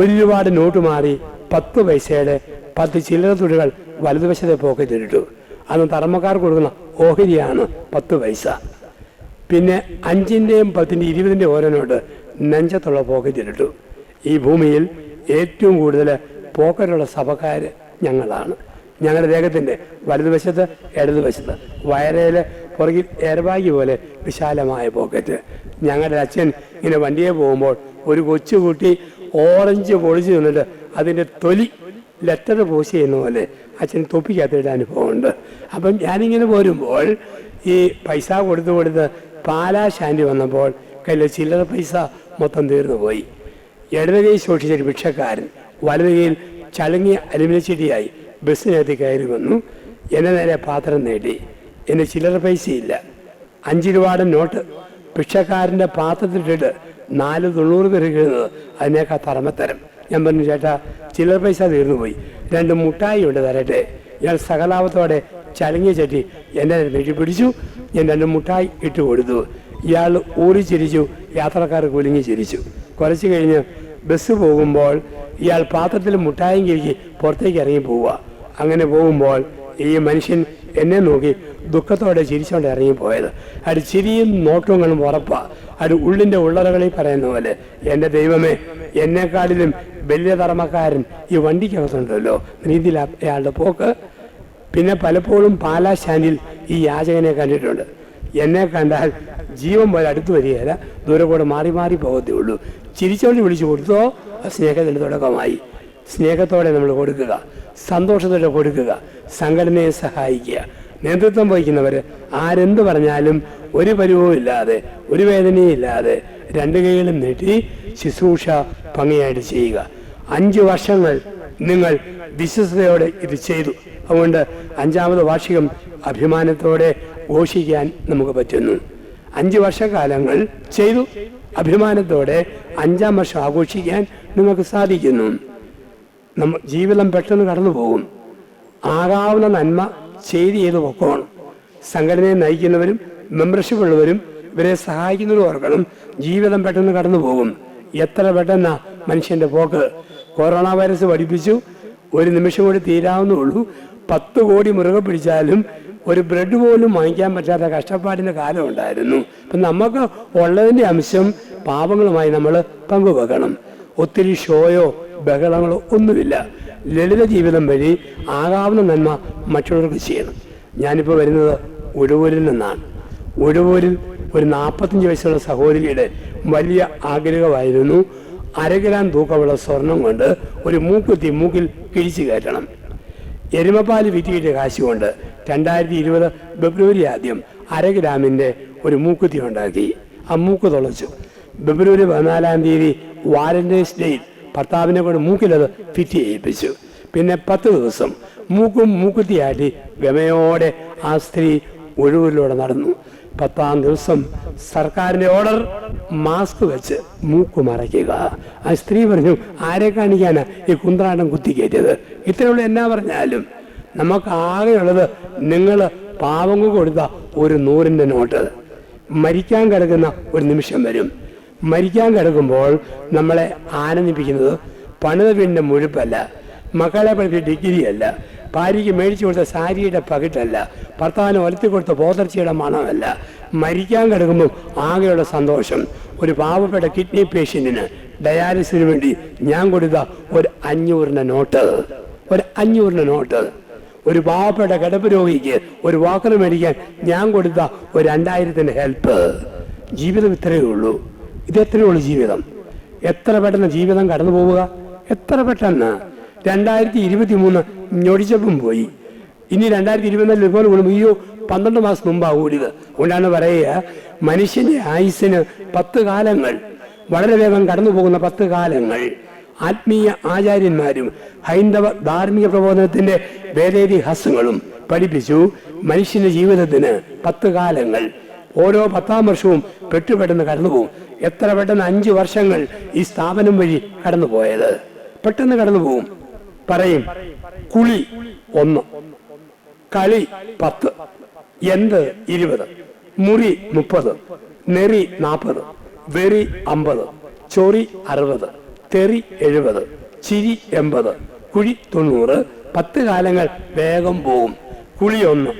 1 രൂപയുടെ നോട്ട് മാറി 10 പൈസയുടെ 10 ചില്ലറ തുണികൾ വലതുവശത്തെ പോക്കറ്റിലിട്ടു. അന്ന് തറമക്കാർക്ക് കൊടുക്കുന്ന ഓഹരിയാണ് 10 പൈസ. പിന്നെ 5-ൻ്റെയും 10-ൻ്റെയും 20-ൻ്റെയും ഓരോ നോട്ട് നെഞ്ചത്തുള്ള പോക്കറ്റിലിട്ടു. ഈ ഭൂമിയിൽ ഏറ്റവും കൂടുതൽ പോക്കറ്റുള്ള സഭക്കാർ ഞങ്ങളാണ്. ഞങ്ങളുടെ ദേഹത്തിൻ്റെ വലതുവശത്ത്, ഇടതുവശത്ത്, വയറയിൽ പുറകിൽ എയർബാഗ് പോലെ വിശാലമായ പോക്കറ്റ്. ഞങ്ങളുടെ അച്ഛൻ ഇങ്ങനെ വണ്ടിയെ പോകുമ്പോൾ ഒരു കൊച്ചുകുട്ടി ഓറഞ്ച് പൊളിച്ച് നിന്നിട്ട് അതിൻ്റെ തൊലി ലെറ്റർ പോസ്റ്റ് ചെയ്യുന്ന പോലെ അച്ഛൻ തൊപ്പിക്കകത്തിട്ട് അനുഭവമുണ്ട്. അപ്പം ഞാനിങ്ങനെ പോരുമ്പോൾ ഈ പൈസ കൊടുത്ത് പാലാ ശാന്തി വന്നപ്പോൾ കയ്യിൽ ചില്ലറ പൈസ മൊത്തം തീർന്നു പോയി. ഇടത് കൈ സൂക്ഷിച്ചൊരു ഭിക്ഷക്കാരൻ വലത് കൈയിൽ ചളുങ്ങിയ അലുമിനിയച്ചെടിയായി ബസ്സിനകത്ത് കയറി വന്നു. എന്നെ നേരെ പാത്രം നേടി. എൻ്റെ ചില്ലറ പൈസയില്ല. 5 രൂപയുടെ നോട്ട് ഭിക്ഷക്കാരൻ്റെ പാത്രത്തിലിട്ടിട്ട് 4.90 കയറുന്നത് അതിനേക്കാൾ തറമത്തരം. ഞാൻ പറഞ്ഞു, ചേട്ടാ ചില്ലറ പൈസ തീർന്നു പോയി, 2 മുട്ടായി ഉണ്ട് തരട്ടെ. ഇയാൾ സകലാപത്തോടെ ചളുങ്ങിയ ചട്ടി എൻ്റെ നെറ്റി പിടിച്ചു. ഞാൻ 2 മുട്ടായി ഇട്ട് കൊടുത്തു. ഇയാൾ ഊറി ചിരിച്ചു, യാത്രക്കാർ കുലുങ്ങി ചിരിച്ചു. കുറച്ച് കഴിഞ്ഞ് ബസ് പോകുമ്പോൾ ഇയാൾ പാത്രത്തിൽ മുട്ടായും കിരിക്കി പുറത്തേക്ക് ഇറങ്ങി പോവുക. അങ്ങനെ പോകുമ്പോൾ ഈ മനുഷ്യൻ എന്നെ നോക്കി ദുഃഖത്തോടെ ചിരിച്ചോണ്ട് ഇറങ്ങിപ്പോയത്. അത് ചിരിയും നോട്ടവും കാണും ഉറപ്പാ. അത് ഉള്ളിൻ്റെ ഉള്ളറകളിൽ പറയുന്ന പോലെ, എൻ്റെ ദൈവമേ, എന്നെക്കാളിലും വലിയ തറമക്കാരൻ ഈ വണ്ടിക്കകത്തുണ്ടല്ലോ രീതിയിൽ അയാളുടെ പോക്ക്. പിന്നെ പലപ്പോഴും പാലാ സ്റ്റാൻഡിൽ ഈ യാചകനെ കണ്ടിട്ടുണ്ട്. എന്നെ കണ്ടാൽ ജീവൻ പോലെ അടുത്ത് വരികയില്ല, ദൂരെ കൂടെ മാറി മാറി പോകത്തേ ഉള്ളൂ. ചിരിച്ചോണ്ട് വിളിച്ചു കൊടുത്തോ സ്നേഹത്തിൻ്റെ തുടക്കമായി. സ്നേഹത്തോടെ നമ്മൾ കൊടുക്കുക, സന്തോഷത്തോടെ കൊടുക്കുക, സംഘടനയെ സഹായിക്കുക. നേതൃത്വം വഹിക്കുന്നവർ ആരെന്ത് പറഞ്ഞാലും ഒരു പരിവവും ഇല്ലാതെ, ഒരു വേദനയും ഇല്ലാതെ 2 കൈകളും നീട്ടി ശുശ്രൂഷ ഭംഗിയായിട്ട് ചെയ്യുക. 5 വർഷങ്ങൾ നിങ്ങൾ വിശ്വസ്തയോടെ ഇത് ചെയ്തു. അതുകൊണ്ട് 5ാമത് വാർഷികം അഭിമാനത്തോടെ ഘോഷിക്കാൻ നമുക്ക് പറ്റുന്നു. 5 വർഷക്കാലങ്ങൾ ചെയ്തു, അഭിമാനത്തോടെ 5ാം വർഷം ആഘോഷിക്കാൻ നിങ്ങൾക്ക് സാധിക്കുന്നു. ജീവിതം പെട്ടെന്ന് കടന്നു പോകും. ആകാവുന്ന നന്മ ചെയ്ത് പൊക്കോണം. സംഘടനയെ നയിക്കുന്നവരും മെമ്പർഷിപ്പ് ഉള്ളവരും ഇവരെ സഹായിക്കുന്നവരും ഓർക്കണം, ജീവിതം പെട്ടെന്ന് കടന്നു പോകും. എത്ര പെട്ടെന്നാ മനുഷ്യൻ്റെ പോക്ക്. കൊറോണ വൈറസ് പഠിപ്പിച്ചു, 1 നിമിഷം കൂടി തീരാവുന്നുള്ളൂ. 10 കോടി മുറുകെ പിടിച്ചാലും ഒരു ബ്രെഡ് പോലും വാങ്ങിക്കാൻ പറ്റാത്ത കഷ്ടപ്പാടിൻ്റെ കാലം ഉണ്ടായിരുന്നു. അപ്പം നമുക്ക് ഉള്ളതിൻ്റെ അംശം പാവങ്ങളുമായി നമ്മൾ പങ്കുവെക്കണം. ഒത്തിരി ഷോയോ ബഹളങ്ങളോ ഒന്നുമില്ല. ലളിത ജീവിതം വഴി ആകാവുന്ന നന്മ മറ്റുള്ളവർക്ക് ചെയ്യണം. ഞാനിപ്പോൾ വരുന്നത് ഉഴവൂരിൽ നിന്നാണ്. ഉഴവൂരിൽ ഒരു 45 വയസ്സുള്ള സഹോദരിയുടെ വലിയ ആഗ്രഹമായിരുന്നു 1/2 ഗ്രാം തൂക്കമുള്ള സ്വർണം കൊണ്ട് ഒരു മൂക്കുത്തി മൂക്കിൽ കിഴിച്ചു കയറ്റണം. എരുമപ്പാൽ വിറ്റിയുടെ കാശ് കൊണ്ട് 2020 ഫെബ്രുവരി 1 ഗ്രാമിൻ്റെ ഒരു മൂക്കുത്തി ഉണ്ടാക്കി. ആ മൂക്ക് തുളച്ചു. ഫെബ്രുവരി 14 വാലന്റൈൻസ് ഡേയിൽ ഭർത്താവിനെ കൊണ്ട് മൂക്കിലത് ഫിറ്റ് ചെയ്യിപ്പിച്ചു. പിന്നെ 10 ദിവസം മൂക്കും മൂക്കുത്തിയാട്ടി ഗമയോടെ ആ സ്ത്രീ ഒഴിവിലൂടെ നടന്നു. 10ാം ദിവസം സർക്കാരിൻ്റെ ഓർഡർ മാസ്ക് വെച്ച് മൂക്ക് മറയ്ക്കുക. ആ സ്ത്രീ പറഞ്ഞു, ആരെ കാണിക്കാനാ ഈ കുന്ത്രാണ്ടം കുത്തിക്കയറ്റിയത്? ഇത്രയുള്ള എന്നാ പറഞ്ഞാലും നമുക്ക് ആകെയുള്ളത് നിങ്ങൾ പാവങ്ങൾ കൊടുത്ത ഒരു 100ൻ്റെ നോട്ട്. മരിക്കാൻ കിടക്കുന്ന ഒരു നിമിഷം വരും. മരിക്കാൻ കിടക്കുമ്പോൾ നമ്മളെ ആനന്ദിപ്പിക്കുന്നത് പണിത വീടിൻ്റെ മുഴുപ്പല്ല, മക്കളെ പഠിപ്പിച്ച ഡിഗ്രിയല്ല, ഭാര്യയ്ക്ക് മേടിച്ചു കൊടുത്ത സാരിയുടെ പകിട്ടല്ല, ഭർത്താവിന് ഒലത്തി കൊടുത്ത പോതർച്ചയുടെ മണമല്ല. മരിക്കാൻ കിടക്കുമ്പോൾ ആകെയുള്ള സന്തോഷം ഒരു പാവപ്പെട്ട കിഡ്നി പേഷ്യൻറ്റിന് ഡയാലിസിന് വേണ്ടി ഞാൻ കൊടുത്ത ഒരു 500ൻ്റെ നോട്ട്, ഒരു 500ൻ്റെ നോട്ട്. ഒരു പാവപ്പെട്ട കിടപ്പ് രോഗിക്ക് ഒരു വാക്കർ മേടിക്കാൻ ഞാൻ കൊടുത്ത ഒരു 2000ൻ്റെ ഹെൽപ്പ്. ജീവിതം ഇത്രയേ ഉള്ളൂ. ഇതെത്രയേ ഉള്ളൂ ജീവിതം. എത്ര പെട്ടെന്ന് ജീവിതം കടന്നു പോവുക, എത്ര പെട്ടെന്ന്. 2023 ഞൊടിച്ചപ്പം പോയി. ഇനി 2024 ഇതുപോലെ കൂടുമ്പോൾ 12 മാസം മുമ്പാണ് കൂടിയത്. അതുകൊണ്ടാണ് പറയുക, മനുഷ്യൻ്റെ ആയുസ്സിന് 10 കാലങ്ങൾ, വളരെ വേഗം കടന്നു പോകുന്ന 10 കാലങ്ങൾ. ആത്മീയ ആചാര്യന്മാരും ഹൈന്ദവ ധാർമ്മിക പ്രബോധനത്തിൻ്റെ വേദേതിഹാസങ്ങളും പഠിപ്പിച്ചു മനുഷ്യൻ്റെ ജീവിതത്തിന് 10 കാലങ്ങൾ. ഓരോ 10ാം വർഷവും പെട്ടെന്ന് കടന്നു പോകും. എത്ര പെട്ടെന്ന് 5 വർഷങ്ങൾ ഈ സ്ഥാപനം വഴി കടന്നു പോയത്, പെട്ടെന്ന് കടന്നു പോകും. പറയും, കുളി 1, കളി 10, എന്ത് 20, മുറി 30, നെറി 40, വെറി 50, ചൊറി 60, തെറി 70, ചിരി 80, കുഴി 90. 10 കാലങ്ങൾ വേഗം പോകും. കുളി 1,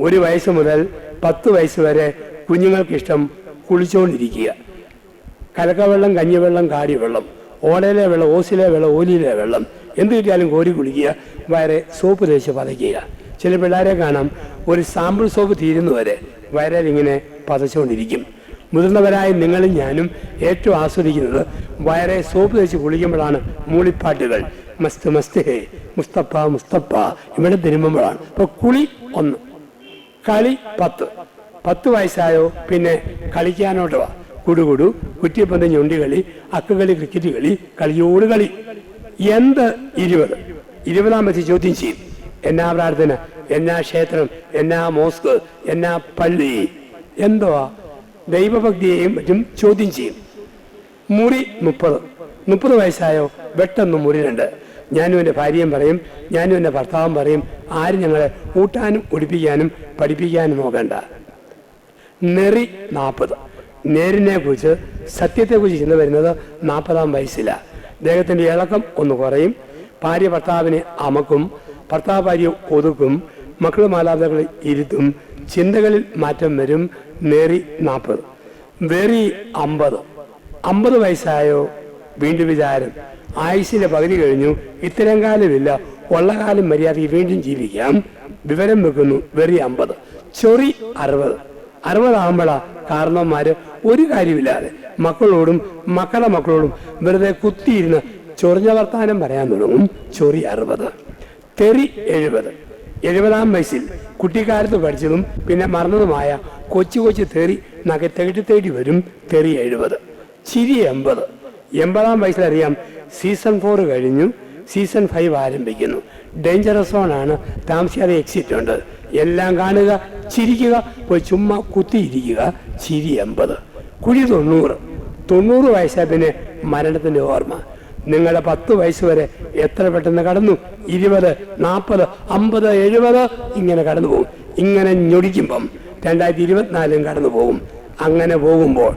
1 വയസ്സ് മുതൽ 10 വയസ്സ് വരെ കുഞ്ഞുങ്ങൾക്കിഷ്ടം കുളിച്ചുകൊണ്ടിരിക്കുക. കലക്കവെള്ളം, കഞ്ഞിവെള്ളം, കാടിവെള്ളം, ഓടയിലെ വെള്ളം, ഓസിലെ വെള്ളം, ഓലിയിലെ വെള്ളം, എന്ത് കിട്ടിയാലും കോരി കുളിക്കുക. വയറെ സോപ്പ് തേച്ച് പതയ്ക്കുക. ചില പിള്ളേരെ കാണാം, ഒരു സാമ്പിൾ സോപ്പ് തീരുന്നവരെ വയറിലിങ്ങനെ പതച്ചുകൊണ്ടിരിക്കും. മുതിർന്നവരായ നിങ്ങളും ഞാനും ഏറ്റവും ആസ്വദിക്കുന്നത് വയറെ സോപ്പ് തേച്ച് കുളിക്കുമ്പോഴാണ്. മൂളിപ്പാട്ടുകൾ, മസ്ത് മസ്ത് ഹേ, മുസ്തഫ മുസ്തഫ ഇവിടെ തിരുമ്പുമ്പോഴാണ്. അപ്പോൾ കുളി 1, കളി 10 വയസ്സായോ പിന്നെ കളിക്കാനോട്ട് വാ. കുടുകുടു, കുറ്റിപ്പന്ത്, ഞൊണ്ടികളി, അക്കുകളി, ക്രിക്കറ്റ് കളി, കളിയോട് കളി. എന്ത് 20, 20ാം വയസ്സിൽ ചോദ്യം ചെയ്യും. എന്നാ പ്രാർത്ഥന, എന്നാ ക്ഷേത്രം, എന്നാ മോസ്ക്, എന്നാ പള്ളി, എന്തോ ദൈവഭക്തിയെയും മറ്റും ചോദ്യം ചെയ്യും. മുറി 30 വയസ്സായോ പെട്ടെന്ന് മുറി 2. ഞാനും എൻ്റെ ഭാര്യയും പറയും, ഞാനും എൻ്റെ ഭർത്താവും പറയും, ആരും ഞങ്ങളെ ഊട്ടാനും ഉടിപ്പിക്കാനും പഠിപ്പിക്കാനും നോക്കണ്ട. നെറി 40. നേരിനെ കുറിച്ച്, സത്യത്തെക്കുറിച്ച് ചിന്ത വരുന്നത് 40ാം വയസ്സിലാണ്. അദ്ദേഹത്തിൻ്റെ ഇളക്കം ഒന്ന് കുറയും. ഭാര്യ ഭർത്താവിനെ അമക്കും, ഭർത്താവ് ഭാര്യ ഒതുക്കും, മക്കൾ മാതാപിതാക്കളെ ഇരുത്തും, ചിന്തകളിൽ മാറ്റം വരും. നേറി 40. വെറി 50 വയസ്സായോ വീണ്ടും വിചാരം, ആയുസിൻ്റെ പകുതി കഴിഞ്ഞു, ഇത്തരം കാലമില്ല, ഉള്ള കാലം മര്യാദയ്ക്ക് വീണ്ടും ജീവിക്കാം, വിവരം വെക്കുന്നു. വെറി 50. ചൊറി 60 ആകുമ്പോഴാണ് കാരണവന്മാർ ഒരു കാര്യമില്ലാതെ മക്കളോടും മക്കളുടെ മക്കളോടും വെറുതെ കുത്തിയിരുന്ന് ചൊറിഞ്ഞ വർത്താനം പറയാൻ തുടങ്ങും. ചൊറി 60. തെറി 70. 70ാം വയസ്സിൽ കുട്ടിക്കാലത്ത് പഠിച്ചതും പിന്നെ മറന്നതുമായ കൊച്ചു തെറി തേടി വരും. തെറി 70. ചിരി 80. 80ാം വയസ്സിലറിയാം സീസൺ 4 കഴിഞ്ഞു, സീസൺ 5 ആരംഭിക്കുന്നു. ഡേഞ്ചറസ് സോണാണ്, താമസിയാതെ എക്സിറ്റ് ഉണ്ട്. എല്ലാം കാണുക, ചിരിക്കുക, പോയി ചുമ്മാ കുത്തിയിരിക്കുക. ചിരി 80. കുഴി 90 വയസ്സായ പിന്നെ മരണത്തിൻ്റെ ഓർമ്മ. നിങ്ങളുടെ 10 വയസ്സ് വരെ എത്ര പെട്ടെന്ന് കടന്നു. 20, 40, 50, 70 ഇങ്ങനെ കടന്നു പോകും. ഇങ്ങനെ ഞൊടിക്കുമ്പം 2024 കടന്നു പോകും. അങ്ങനെ പോകുമ്പോൾ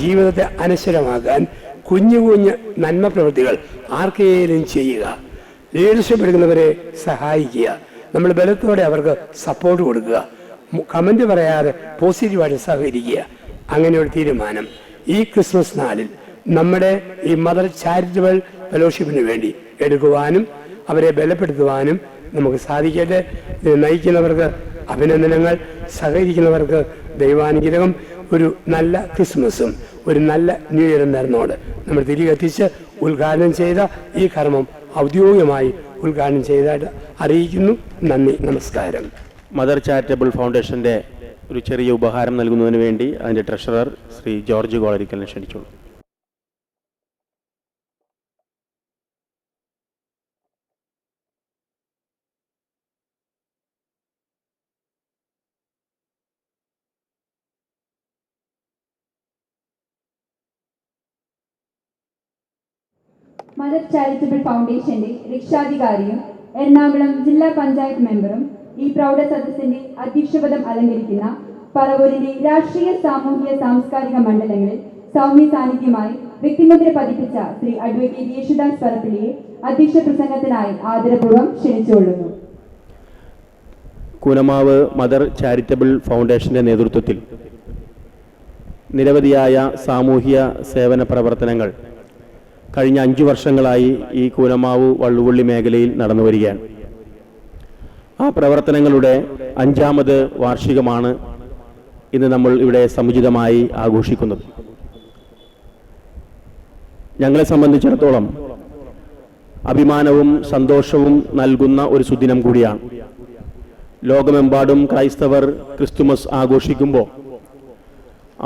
ജീവിതത്തെ അനശ്വരമാക്കാൻ കുഞ്ഞു നന്മ പ്രവൃത്തികൾ ആർക്കെങ്കിലും ചെയ്യുക. ലീഡർഷിപ്പ് എടുക്കുന്നവരെ സഹായിക്കുക. നമ്മൾ ബലത്തോടെ അവർക്ക് സപ്പോർട്ട് കൊടുക്കുക. കമൻറ്റ് പറയാതെ പോസിറ്റീവായിട്ട് സഹകരിക്കുക. അങ്ങനെ ഒരു തീരുമാനം ഈ ക്രിസ്മസ് നാളിൽ നമ്മുടെ ഈ മദർ ചാരിറ്റബിൾ ഫെലോഷിപ്പിന് വേണ്ടി എടുക്കുവാനും അവരെ ബലപ്പെടുത്തുവാനും നമുക്ക് സാധിക്കട്ടെ. ഇത് നയിക്കുന്നവർക്ക് അഭിനന്ദനങ്ങൾ, സഹകരിക്കുന്നവർക്ക് ദൈവാനുഗ്രഹം. ഒരു നല്ല ക്രിസ്മസും ഒരു നല്ല ന്യൂ ഇയറും നേർന്നോട് നമ്മൾ തിരികെത്തിച്ച് ഉദ്ഘാടനം ചെയ്ത ഈ കർമ്മം ഔദ്യോഗികമായി ഉദ്ഘാടനം ചെയ്തതായിട്ട് അറിയിക്കുന്നു. നന്ദി, നമസ്കാരം. മദർ ചാരിറ്റബിൾ ഫൗണ്ടേഷൻ്റെ ഒരു ചെറിയ ഉപഹാരം നൽകുന്നതിന് വേണ്ടി അതിൻ്റെ ട്രഷറർ ശ്രീ ജോർജ് കോളരിക്കലിനെ ക്ഷണിച്ചോളൂ. മദർ ചാരിറ്റബിൾ ഫൗണ്ടേഷന്റെ രക്ഷാധികാരിയും എറണാകുളം ജില്ലാ പഞ്ചായത്ത് മെമ്പറും ഈ പ്രൗഢ സദസ്സിന്റെ അധ്യക്ഷപദം അലങ്കരിക്കുന്ന പറവൂരിന്റെ രാഷ്ട്രീയ, സാമൂഹിക, സാംസ്കാരിക മണ്ഡലങ്ങളിൽ സൗമ്യ സാന്നിധ്യമായി വ്യക്തിമുദ്ര പതിപ്പിച്ച ശ്രീ അഡ്വക്കേറ്റ് യേശുദാസ് പറപ്പിള്ളിയെ അധ്യക്ഷ പ്രസംഗത്തിനായി ആദരപൂർവ്വം ക്ഷണിച്ചുകൊള്ളുന്നു. കൂനമാവ് മദർ ചാരിറ്റബിൾ ഫൗണ്ടേഷന്റെ നേതൃത്വത്തിൽ നിരവധിയായ സാമൂഹ്യ സേവന പ്രവർത്തനങ്ങൾ കഴിഞ്ഞ 5 വർഷങ്ങളായി ഈ കൂനമാവ് വള്ളുവള്ളി മേഖലയിൽ നടന്നു വരികയാണ്. ആ പ്രവർത്തനങ്ങളുടെ 5ാമത് വാർഷികമാണ് ഇന്ന് നമ്മൾ ഇവിടെ സമുചിതമായി ആഘോഷിക്കുന്നത്. ഞങ്ങളെ സംബന്ധിച്ചിടത്തോളം അഭിമാനവും സന്തോഷവും നൽകുന്ന ഒരു സുദിനം കൂടിയാണ്. ലോകമെമ്പാടും ക്രൈസ്തവർ ക്രിസ്തുമസ് ആഘോഷിക്കുമ്പോൾ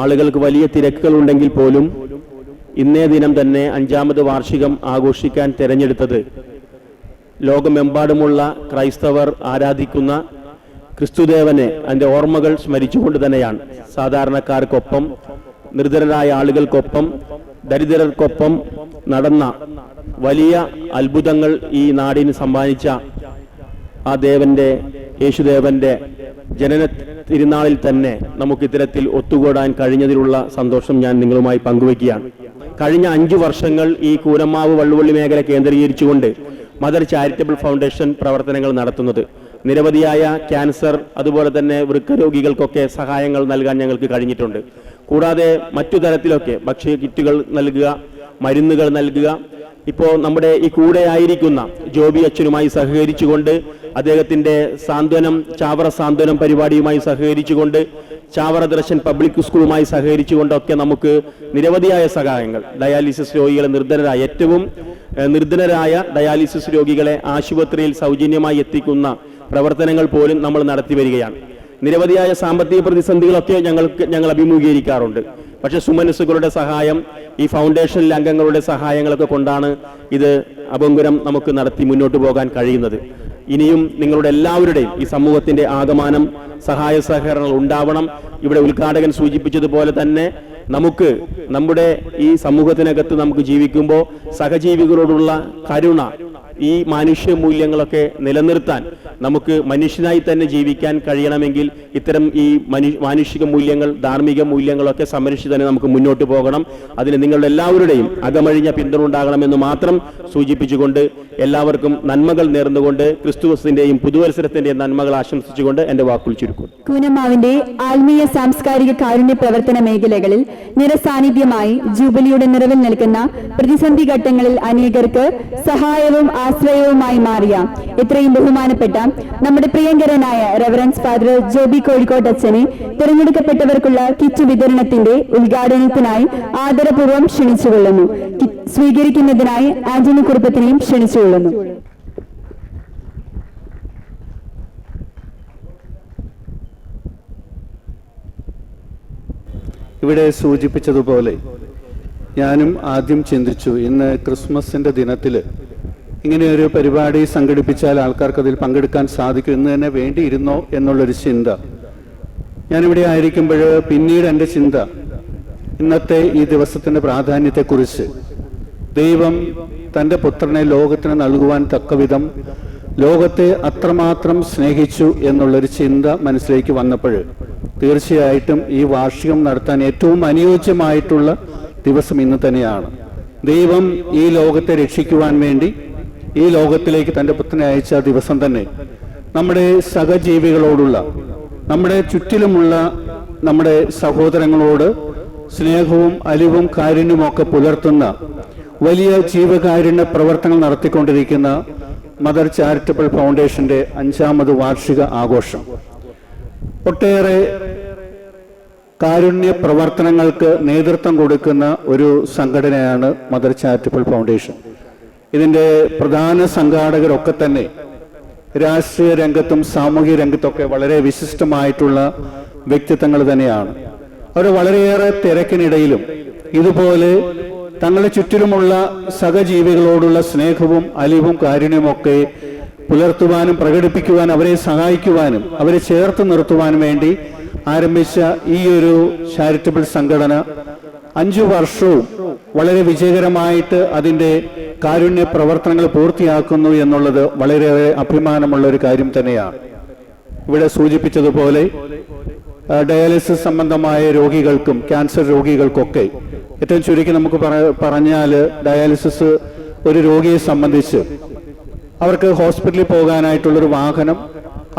ആളുകൾക്ക് വലിയ തിരക്കുകളുണ്ടെങ്കിൽ പോലും ഇന്നേ ദിനം തന്നെ 5ാമത് വാർഷികം ആഘോഷിക്കാൻ തിരഞ്ഞെടുത്തത് ലോകമെമ്പാടുമുള്ള ക്രൈസ്തവർ ആരാധിക്കുന്ന ക്രിസ്തുദേവനെ അതിൻ്റെ ഓർമ്മകൾ സ്മരിച്ചുകൊണ്ട് തന്നെയാണ്. സാധാരണക്കാർക്കൊപ്പം, നിർധനരായ ആളുകൾക്കൊപ്പം, ദരിദ്രർക്കൊപ്പം നടന്ന വലിയ അത്ഭുതങ്ങൾ ഈ നാടിന് സമ്മാനിച്ച ആ ദേവന്റെ, യേശുദേവന്റെ ജനന തിരുനാളിൽ തന്നെ നമുക്ക് ഇത്തരത്തിൽ ഒത്തുകൂടാൻ കഴിഞ്ഞതിലുള്ള സന്തോഷം ഞാൻ നിങ്ങളുമായി പങ്കുവയ്ക്കുകയാണ്. കഴിഞ്ഞ 5 വർഷങ്ങൾ ഈ കൂനമാവ് വള്ളുവള്ളി മേഖല കേന്ദ്രീകരിച്ചുകൊണ്ട് മദർ ചാരിറ്റബിൾ ഫൗണ്ടേഷൻ പ്രവർത്തനങ്ങൾ നടത്തുന്നത്. നിരവധിയായ ക്യാൻസർ, അതുപോലെ തന്നെ വൃക്കരോഗികൾക്കൊക്കെ സഹായങ്ങൾ നൽകാൻ ഞങ്ങൾക്ക് കഴിഞ്ഞിട്ടുണ്ട്. കൂടാതെ മറ്റു തരത്തിലൊക്കെ ഭക്ഷ്യ കിറ്റുകൾ നൽകുക, മരുന്നുകൾ നൽകുക. ഇപ്പോൾ നമ്മുടെ ഈ കൂടെ ആയിരിക്കുന്ന ജോബി അച്ഛനുമായി സഹകരിച്ചുകൊണ്ട് അദ്ദേഹത്തിൻ്റെ സാന്ത്വനം, ചാവറ സാന്ത്വനം പരിപാടിയുമായി സഹകരിച്ചുകൊണ്ട്, ചാവറ ദർശൻ പബ്ലിക് സ്കൂളുമായി സഹകരിച്ചുകൊണ്ടൊക്കെ നമുക്ക് നിരവധിയായ സഹായങ്ങൾ, ഡയാലിസിസ് രോഗികളെ, ഏറ്റവും നിർധനരായ ഡയാലിസിസ് രോഗികളെ ആശുപത്രിയിൽ സൗജന്യമായി എത്തിക്കുന്ന പ്രവർത്തനങ്ങൾ പോലും നമ്മൾ നടത്തി വരികയാണ്. നിരവധിയായ സാമ്പത്തിക പ്രതിസന്ധികളൊക്കെ ഞങ്ങൾ അഭിമുഖീകരിക്കാറുണ്ട്. പക്ഷേ സുമനസ്സുകളുടെ സഹായം, ഈ ഫൗണ്ടേഷനിലെ അംഗങ്ങളുടെ സഹായങ്ങളൊക്കെ കൊണ്ടാണ് ഇത് അപങ്കുരം നമുക്ക് നടത്തി മുന്നോട്ട് പോകാൻ കഴിയുന്നത്. ഇനിയും നിങ്ങളുടെ എല്ലാവരുടെയും ഈ സമൂഹത്തിന്റെ ആകമാനം, സഹായ സഹകരണങ്ങൾ ഉണ്ടാവണം. ഇവിടെ ഉദ്ഘാടകൻ സൂചിപ്പിച്ചതുപോലെ തന്നെ നമുക്ക് നമ്മുടെ ഈ സമൂഹത്തിനകത്ത് നമുക്ക് ജീവിക്കുമ്പോൾ സഹജീവികളോടുള്ള കരുണ, ഈ മാനുഷ്യ മൂല്യങ്ങളൊക്കെ നിലനിർത്താൻ നമുക്ക് മനുഷ്യനായി തന്നെ ജീവിക്കാൻ കഴിയണമെങ്കിൽ ഇത്തരം ഈ മാനുഷിക മൂല്യങ്ങൾ, ധാർമ്മിക മൂല്യങ്ങളൊക്കെ സംരക്ഷിച്ച് തന്നെ നമുക്ക് മുന്നോട്ട് പോകണം. അതിന് നിങ്ങളുടെ എല്ലാവരുടെയും അകമഴിഞ്ഞ പിന്തുണ ഉണ്ടാകണമെന്ന് മാത്രം സൂചിപ്പിച്ചുകൊണ്ട് എല്ലാവർക്കും നന്മകൾ നേർന്നുകൊണ്ട് ക്രിസ്തുമസിന്റെയും പുതുവത്സരത്തിന്റെയും നന്മകൾ ആശംസിച്ചുകൊണ്ട് എന്റെ വാക്കുകൾ ചുരുക്കും. കൂനമാവിന്റെ ആത്മീയ, സാംസ്കാരിക, കാരുണ്യ പ്രവർത്തന മേഖലകളിൽ നിറസാന്നിധ്യമായി ജൂബിലിയുടെ നിറവിൽ നിൽക്കുന്ന പ്രതിസന്ധി ഘട്ടങ്ങളിൽ അനേകർക്ക് സഹായവും ആശ്രയവുമായി മാറിയ ഇത്രയും ബഹുമാനപ്പെട്ട നമ്മുടെ പ്രിയങ്കരനായ റെവറൻസ് ഫാദർ ജോബി കോഴിക്കോട്ട് അച്ഛനെ തിരഞ്ഞെടുക്കപ്പെട്ടവർക്കുള്ള കിറ്റ് വിതരണത്തിന്റെ ഉദ്ഘാടനത്തിനായി ആദരപൂർവ്വം ക്ഷണിച്ചുകൊള്ളുന്നു. സ്വീകരിക്കുന്നതിനായി ആന്റണി കുറുപ്പത്തിനെയും ക്ഷണിച്ചുകൊള്ളുന്നു. ഇവിടെ സൂചിപ്പിച്ചതുപോലെ ഞാനും ആദ്യം ചിന്തിച്ചു, ഇന്ന് ക്രിസ്മസിൻ്റെ ദിനത്തിൽ ഇങ്ങനെയൊരു പരിപാടി സംഘടിപ്പിച്ചാൽ ആൾക്കാർക്ക് അതിൽ പങ്കെടുക്കാൻ സാധിക്കും, ഇന്ന് തന്നെ വേണ്ടിയിരുന്നോ എന്നുള്ളൊരു ചിന്ത. ഞാനിവിടെ ആയിരിക്കുമ്പോൾ പിന്നീട് എൻ്റെ ചിന്ത ഇന്നത്തെ ഈ ദിവസത്തിൻ്റെ പ്രാധാന്യത്തെക്കുറിച്ച്, ദൈവം തൻ്റെ പുത്രനെ ലോകത്തിന് നൽകുവാൻ തക്കവിധം ലോകത്തെ അത്രമാത്രം സ്നേഹിച്ചു എന്നുള്ളൊരു ചിന്ത മനസ്സിലേക്ക് വന്നപ്പോൾ തീർച്ചയായിട്ടും ഈ വാർഷികം നടത്താൻ ഏറ്റവും അനുയോജ്യമായിട്ടുള്ള ദിവസം ഇന്ന് തന്നെയാണ്. ദൈവം ഈ ലോകത്തെ രക്ഷിക്കുവാൻ വേണ്ടി ഈ ലോകത്തിലേക്ക് തൻ്റെ പുത്രനെ അയച്ച ദിവസം തന്നെ നമ്മുടെ സഹജീവികളോടുള്ള നമ്മുടെ ചുറ്റിലുമുള്ള നമ്മുടെ സഹോദരങ്ങളോട് സ്നേഹവും അലിവും കാരുണ്യമൊക്കെ പുലർത്തുന്ന വലിയ ജീവകാരുണ്യ പ്രവർത്തനങ്ങൾ നടത്തിക്കൊണ്ടിരിക്കുന്ന മദർ ചാരിറ്റബിൾ ഫൗണ്ടേഷന്റെ 5ാമത് വാർഷിക ആഘോഷം. ഒട്ടേറെ കാരുണ്യ പ്രവർത്തനങ്ങൾക്ക് നേതൃത്വം കൊടുക്കുന്ന ഒരു സംഘടനയാണ് മദർ ചാരിറ്റബിൾ ഫൗണ്ടേഷൻ. ഇതിന്റെ പ്രധാന സംഘാടകരൊക്കെ തന്നെ രാഷ്ട്രീയ രംഗത്തും സാമൂഹിക രംഗത്തൊക്കെ വളരെ വിശിഷ്ടമായിട്ടുള്ള വ്യക്തിത്വങ്ങൾ തന്നെയാണ്. അവർ വളരെയേറെ തിരക്കിനിടയിലും ഇതുപോലെ തങ്ങളുടെ ചുറ്റിലുമുള്ള സഹജീവികളോടുള്ള സ്നേഹവും അലിവും കാരുണ്യമൊക്കെ പുലർത്തുവാനും പ്രകടിപ്പിക്കുവാനും അവരെ സഹായിക്കുവാനും അവരെ ചേർത്ത് നിർത്തുവാനും വേണ്ടി ആരംഭിച്ച ഈ ഒരു ചാരിറ്റബിൾ സംഘടന 5 വർഷവും വളരെ വിജയകരമായിട്ട് അതിൻ്റെ കാരുണ്യ പ്രവർത്തനങ്ങൾ പൂർത്തിയാക്കുന്നു എന്നുള്ളത് വളരെയേറെ അഭിമാനമുള്ള ഒരു കാര്യം തന്നെയാണ്. ഇവിടെ സൂചിപ്പിച്ചതുപോലെ ഡയാലിസിസ് സംബന്ധമായ രോഗികൾക്കും ക്യാൻസർ രോഗികൾക്കൊക്കെ ഏറ്റവും ചുരുക്കി നമുക്ക് പറഞ്ഞാൽ ഡയാലിസിസ് ഒരു രോഗിയെ സംബന്ധിച്ച് അവർക്ക് ഹോസ്പിറ്റലിൽ പോകാനായിട്ടുള്ളൊരു വാഹനം,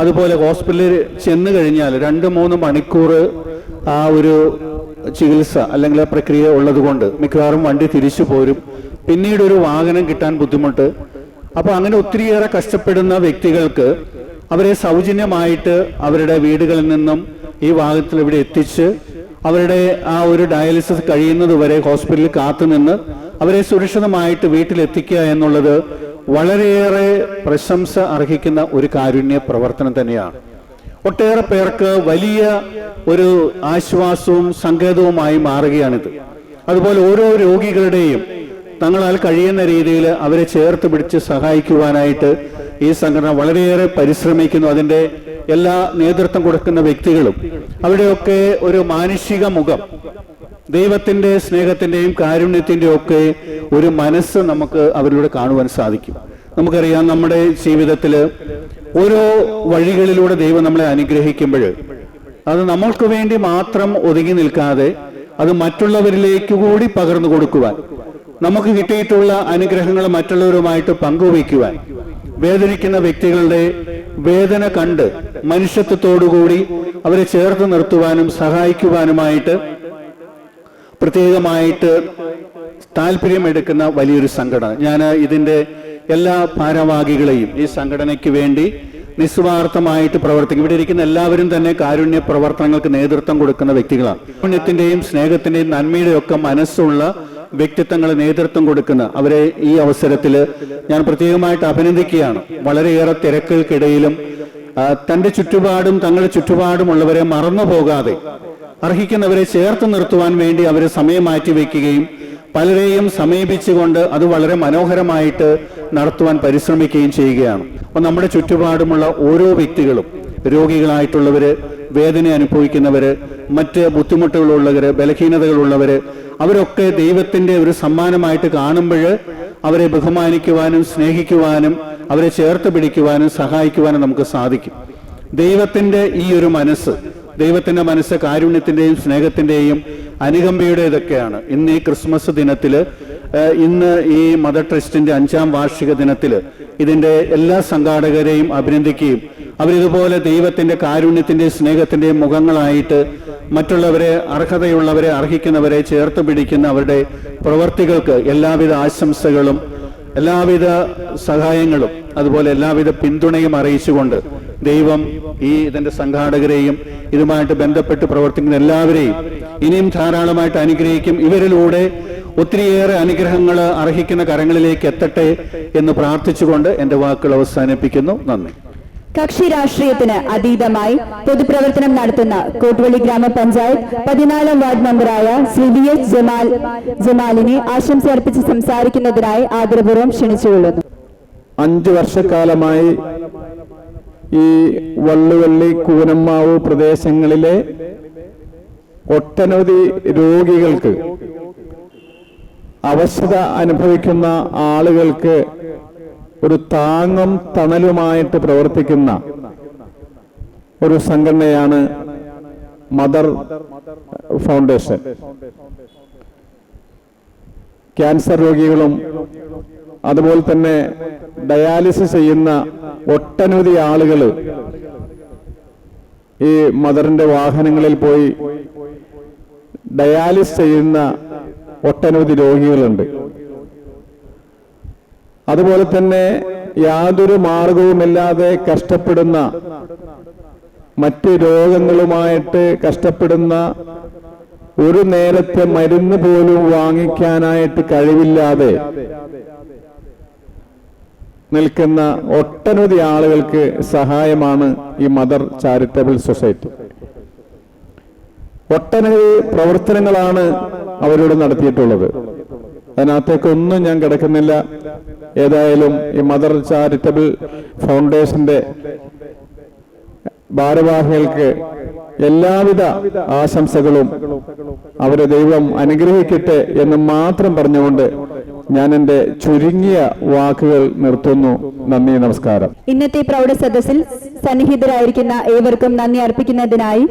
അതുപോലെ ഹോസ്പിറ്റലിൽ ചെന്ന് കഴിഞ്ഞാൽ 2-3 മണിക്കൂർ ആ ഒരു ചികിത്സ അല്ലെങ്കിൽ പ്രക്രിയ ഉള്ളതുകൊണ്ട് മിക്കവാറും വണ്ടി തിരിച്ചു പോരും. പിന്നീട് ഒരു വാഹനം കിട്ടാൻ ബുദ്ധിമുട്ട്. അപ്പോൾ അങ്ങനെ ഒത്തിരിയേറെ കഷ്ടപ്പെടുന്ന വ്യക്തികൾക്ക് അവരെ സൗജന്യമായിട്ട് അവരുടെ വീടുകളിൽ നിന്നും ഈ വാഹനത്തിൽ ഇവിടെ എത്തിച്ച് അവരുടെ ആ ഒരു ഡയാലിസിസ് കഴിയുന്നത് വരെ ഹോസ്പിറ്റലിൽ കാത്തുനിന്ന് അവരെ സുരക്ഷിതമായിട്ട് വീട്ടിലെത്തിക്കുക എന്നുള്ളത് വളരെയേറെ പ്രശംസ അർഹിക്കുന്ന ഒരു കാരുണ്യ പ്രവർത്തനം തന്നെയാണ്. ഒട്ടേറെ പേർക്ക് വലിയ ഒരു ആശ്വാസവും സങ്കേതവുമായി മാറുകയാണിത്. അതുപോലെ ഓരോ രോഗികളുടെയും തങ്ങളാൽ കഴിയുന്ന രീതിയിൽ അവരെ ചേർത്ത് പിടിച്ച് സഹായിക്കുവാനായിട്ട് ഈ സംഘടന വളരെയേറെ പരിശ്രമിക്കുന്നു. അതിൻ്റെ എല്ലാ നേതൃത്വം കൊടുക്കുന്ന വ്യക്തികളും അവിടെയൊക്കെ ഒരു മാനുഷിക മുഖം, ദൈവത്തിന്റെ സ്നേഹത്തിന്റെയും കാരുണ്യത്തിന്റെയും ഒക്കെ ഒരു മനസ്സ് നമുക്ക് അവരിലൂടെ കാണുവാൻ സാധിക്കും. നമുക്കറിയാം, നമ്മുടെ ജീവിതത്തിൽ ഓരോ വഴികളിലൂടെ ദൈവം നമ്മളെ അനുഗ്രഹിക്കുമ്പോൾ അത് നമ്മൾക്ക് വേണ്ടി മാത്രം ഒതുങ്ങി നിൽക്കാതെ അത് മറ്റുള്ളവരിലേക്ക് കൂടി പകർന്നു കൊടുക്കുവാൻ, നമുക്ക് കിട്ടിയിട്ടുള്ള അനുഗ്രഹങ്ങൾ മറ്റുള്ളവരുമായിട്ട് പങ്കുവയ്ക്കുവാൻ, വേദനിക്കുന്ന വ്യക്തികളുടെ വേദന കണ്ട് മനുഷ്യത്വത്തോടുകൂടി അവരെ ചേർത്ത് നിർത്തുവാനും സഹായിക്കുവാനുമായിട്ട് പ്രത്യേകമായിട്ട് താല്പര്യമെടുക്കുന്ന വലിയൊരു സംഘടന. ഞാൻ ഇതിൻ്റെ എല്ലാ ഭാരവാഹികളെയും ഈ സംഘടനയ്ക്ക് വേണ്ടി നിസ്വാർത്ഥമായിട്ട് പ്രവർത്തിക്കും. ഇവിടെ ഇരിക്കുന്ന എല്ലാവരും തന്നെ കാരുണ്യ പ്രവർത്തനങ്ങൾക്ക് നേതൃത്വം കൊടുക്കുന്ന വ്യക്തികളാണ്. കാരുണ്യത്തിന്റെയും സ്നേഹത്തിന്റെയും നന്മയുടെയും ഒക്കെ മനസ്സുള്ള വ്യക്തിത്വങ്ങൾ നേതൃത്വം കൊടുക്കുന്ന അവരെ ഈ അവസരത്തിൽ ഞാൻ പ്രത്യേകമായിട്ട് അഭിനന്ദിക്കുകയാണ്. വളരെയേറെ തിരക്കുകൾക്കിടയിലും തന്റെ ചുറ്റുപാടും തങ്ങളുടെ ചുറ്റുപാടുമുള്ളവരെ മറന്നു പോകാതെ അർഹിക്കുന്നവരെ ചേർത്ത് നിർത്തുവാൻ വേണ്ടി അവരെ സമയം മാറ്റിവെക്കുകയും പലരെയും സമീപിച്ചുകൊണ്ട് അത് വളരെ മനോഹരമായിട്ട് നടത്തുവാൻ പരിശ്രമിക്കുകയും ചെയ്യുകയാണ്. അപ്പോൾ നമ്മുടെ ചുറ്റുപാടുമുള്ള ഓരോ വ്യക്തികളും, രോഗികളായിട്ടുള്ളവര്, വേദന അനുഭവിക്കുന്നവര്, മറ്റ് ബുദ്ധിമുട്ടുകളുള്ളവര്, ബലഹീനതകളുള്ളവര്, അവരൊക്കെ ദൈവത്തിന്റെ ഒരു സമ്മാനമായിട്ട് കാണുമ്പോൾ അവരെ ബഹുമാനിക്കുവാനും സ്നേഹിക്കുവാനും അവരെ ചേർത്ത് പിടിക്കുവാനും സഹായിക്കുവാനും നമുക്ക് സാധിക്കും. ദൈവത്തിന്റെ ഈ ഒരു മനസ്സ്, ദൈവത്തിന്റെ മനസ്സ് കാരുണ്യത്തിന്റെയും സ്നേഹത്തിന്റെയും അനുകമ്പയുടേതൊക്കെയാണ്. ഇന്ന് ഈ ക്രിസ്മസ് ദിനത്തിൽ, ഇന്ന് ഈ മദർ ട്രസ്റ്റിന്റെ 5ാം വാർഷിക ദിനത്തിൽ ഇതിന്റെ എല്ലാ സംഘാടകരെയും അഭിനന്ദിക്കുകയും അവരിതുപോലെ ദൈവത്തിന്റെ കാരുണ്യത്തിന്റെയും സ്നേഹത്തിന്റെയും മുഖങ്ങളായിട്ട് മറ്റുള്ളവരെ, അർഹതയുള്ളവരെ, അർഹിക്കുന്നവരെ ചേർത്ത് പിടിക്കുന്ന അവരുടെ പ്രവർത്തികൾക്ക് എല്ലാവിധ ആശംസകളും എല്ലാവിധ സഹായങ്ങളും അതുപോലെ എല്ലാവിധ പിന്തുണയും അറിയിച്ചുകൊണ്ട് ദൈവം ഈ ഇതിന്റെ സംഘാടകരെയും ഇതുമായിട്ട് ബന്ധപ്പെട്ട് പ്രവർത്തിക്കുന്ന എല്ലാവരെയും ഇനിയും ധാരാളമായിട്ട് അനുഗ്രഹിക്കും. ഇവരിലൂടെ ഒത്തിരിയേറെ അനുഗ്രഹങ്ങൾ അർഹിക്കുന്ന കരങ്ങളിലേക്ക് എത്തട്ടെ എന്ന് പ്രാർത്ഥിച്ചുകൊണ്ട് എൻ്റെ വാക്കുകൾ അവസാനിപ്പിക്കുന്നു. നന്ദി. കക്ഷി രാഷ്ട്രീയത്തിന് അതീതമായി പൊതുപ്രവർത്തനം നടത്തുന്ന കോട്ടുവള്ളി ഗ്രാമപഞ്ചായത്ത് 14ാം വാർഡ് മെമ്പറായ ശ്രീ VH ജമാലിനെ ആശംസ അർപ്പിച്ച് സംസാരിക്കുന്നതിനായി ആദരപൂർവ്വം ക്ഷണിച്ചുകൊള്ളുന്നു. 5 വർഷക്കാലമായി ഈ വള്ളുവള്ളി, കൂനമ്മാവ് പ്രദേശങ്ങളിലെ ഒട്ടനവധി രോഗികൾക്ക്, അവശത അനുഭവിക്കുന്ന ആളുകൾക്ക് ഒരു താങ്ങും തണലുമായിട്ട് പ്രവർത്തിക്കുന്ന ഒരു സംഘടനയാണ് മദർ ഫൗണ്ടേഷൻ. ക്യാൻസർ രോഗികളും അതുപോലെ തന്നെ ഡയാലിസിസ് ചെയ്യുന്ന ഒട്ടനവധി ആളുകൾ ഈ മദറിന്റെ വാഹനങ്ങളിൽ പോയി ഡയാലിസ് ചെയ്യുന്ന ഒട്ടനവധി രോഗികളുണ്ട്. അതുപോലെ തന്നെ യാതൊരു മാർഗവുമില്ലാതെ കഷ്ടപ്പെടുന്ന, മറ്റ് രോഗങ്ങളുമായിട്ട് കഷ്ടപ്പെടുന്ന, ഒരു നേരത്തെ മരുന്ന് പോലും വാങ്ങിക്കാനായിട്ട് കഴിവില്ലാതെ നിൽക്കുന്ന ഒട്ടനവധി ആളുകൾക്ക് സഹായമാണ് ഈ മദർ ചാരിറ്റബിൾ സൊസൈറ്റി. ഒട്ടനവധി പ്രവർത്തനങ്ങളാണ് അവരോട് നടത്തിയിട്ടുള്ളത്. അതിനകത്തേക്കൊന്നും ഞാൻ കിടക്കുന്നില്ല. ഏതായാലും ഈ മദർ ചാരിറ്റബിൾ ഫൗണ്ടേഷന്റെ ഭാരവാഹികൾക്ക് എല്ലാവിധ ആശംസകളും അവരെ ദൈവം അനുഗ്രഹിക്കട്ടെ എന്ന് മാത്രം പറഞ്ഞുകൊണ്ട് ഞാൻ എൻ്റെ ചുരുങ്ങിയ വാക്കുകൾ നിർത്തുന്നു. നന്ദി, നമസ്കാരം. ഇന്നത്തെ പ്രൗഢ സദസ്സിൽ സന്നിഹിതരായിരിക്കുന്ന ഏവർക്കും നന്ദി അർപ്പിക്കുന്നതിനായി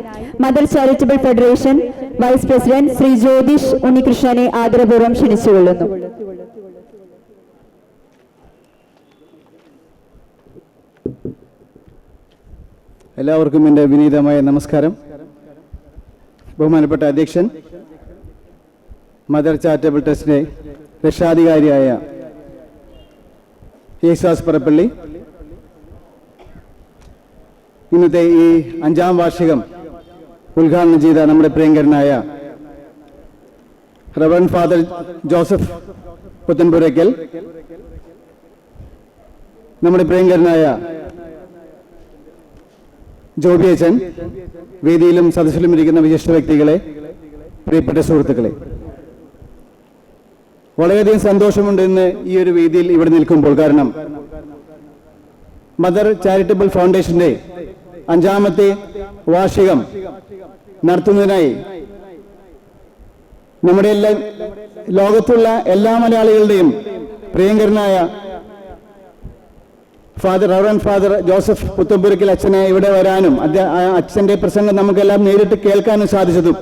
mother charitable federation vice president Shri Jyothish ഉണ്ണികൃഷ്ണനെ ആദരപൂർവ്വം ക്ഷണിച്ചുകൊള്ളുന്നു. എല്ലാവർക്കും എൻ്റെ വിനീതമായ നമസ്കാരം. ബഹുമാനപ്പെട്ട അധ്യക്ഷൻ, മദർ ചാരിറ്റബിൾ ട്രസ്റ്റിന്റെ രക്ഷാധികാരിയായ യേശുദാസ് പറപ്പള്ളി, ഇന്നത്തെ ഈ 5ാം വാർഷികം ഉദ്ഘാടനം ചെയ്ത നമ്മുടെ പ്രിയങ്കരനായ റവറൻഡ് ഫാദർ ജോസഫ് പുത്തൻപുരയ്ക്കൽ, നമ്മുടെ പ്രിയങ്കരനായ ജോബി അച്ഛൻ, വേദിയിലും സദസ്സിലും ഇരിക്കുന്ന വിശിഷ്ട വ്യക്തികളെ, പ്രിയപ്പെട്ട സുഹൃത്തുക്കളെ, വളരെയധികം സന്തോഷമുണ്ട് ഇന്ന് ഈ ഒരു വേദിയിൽ ഇവിടെ നിൽക്കുമ്പോൾ. കാരണം മദർ ചാരിറ്റബിൾ ഫൗണ്ടേഷന്റെ 5ാമത്തെ വാർഷികം നടത്തുന്നതിനായി നമ്മുടെ ലോകത്തുള്ള എല്ലാ മലയാളികളുടെയും പ്രിയങ്കരനായ റവറൻഡ് ഫാദർ ജോസഫ് പുത്തമ്പുരയ്ക്കൽ അച്ഛനെ ഇവിടെ വരാനും അച്ഛന്റെ പ്രസംഗം നമുക്കെല്ലാം നേരിട്ട് കേൾക്കാനും സാധിച്ചതും,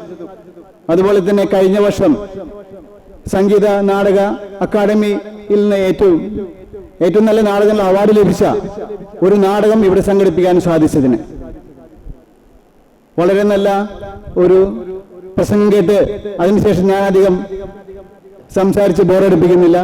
അതുപോലെ തന്നെ കഴിഞ്ഞ വർഷം സംഗീത നാടക അക്കാദമിയിൽ നിന്ന് ഏറ്റവും നല്ല നാടകങ്ങൾ അവാർഡ് ലഭിച്ച ഒരു നാടകം ഇവിടെ സംഘടിപ്പിക്കാൻ സാധിച്ചതിന് വളരെ നല്ല ഒരു പ്രസംഗം കേട്ട് അതിനുശേഷം ഞാൻ അധികം സംസാരിച്ച് ബോറടിപ്പിക്കുന്നില്ല.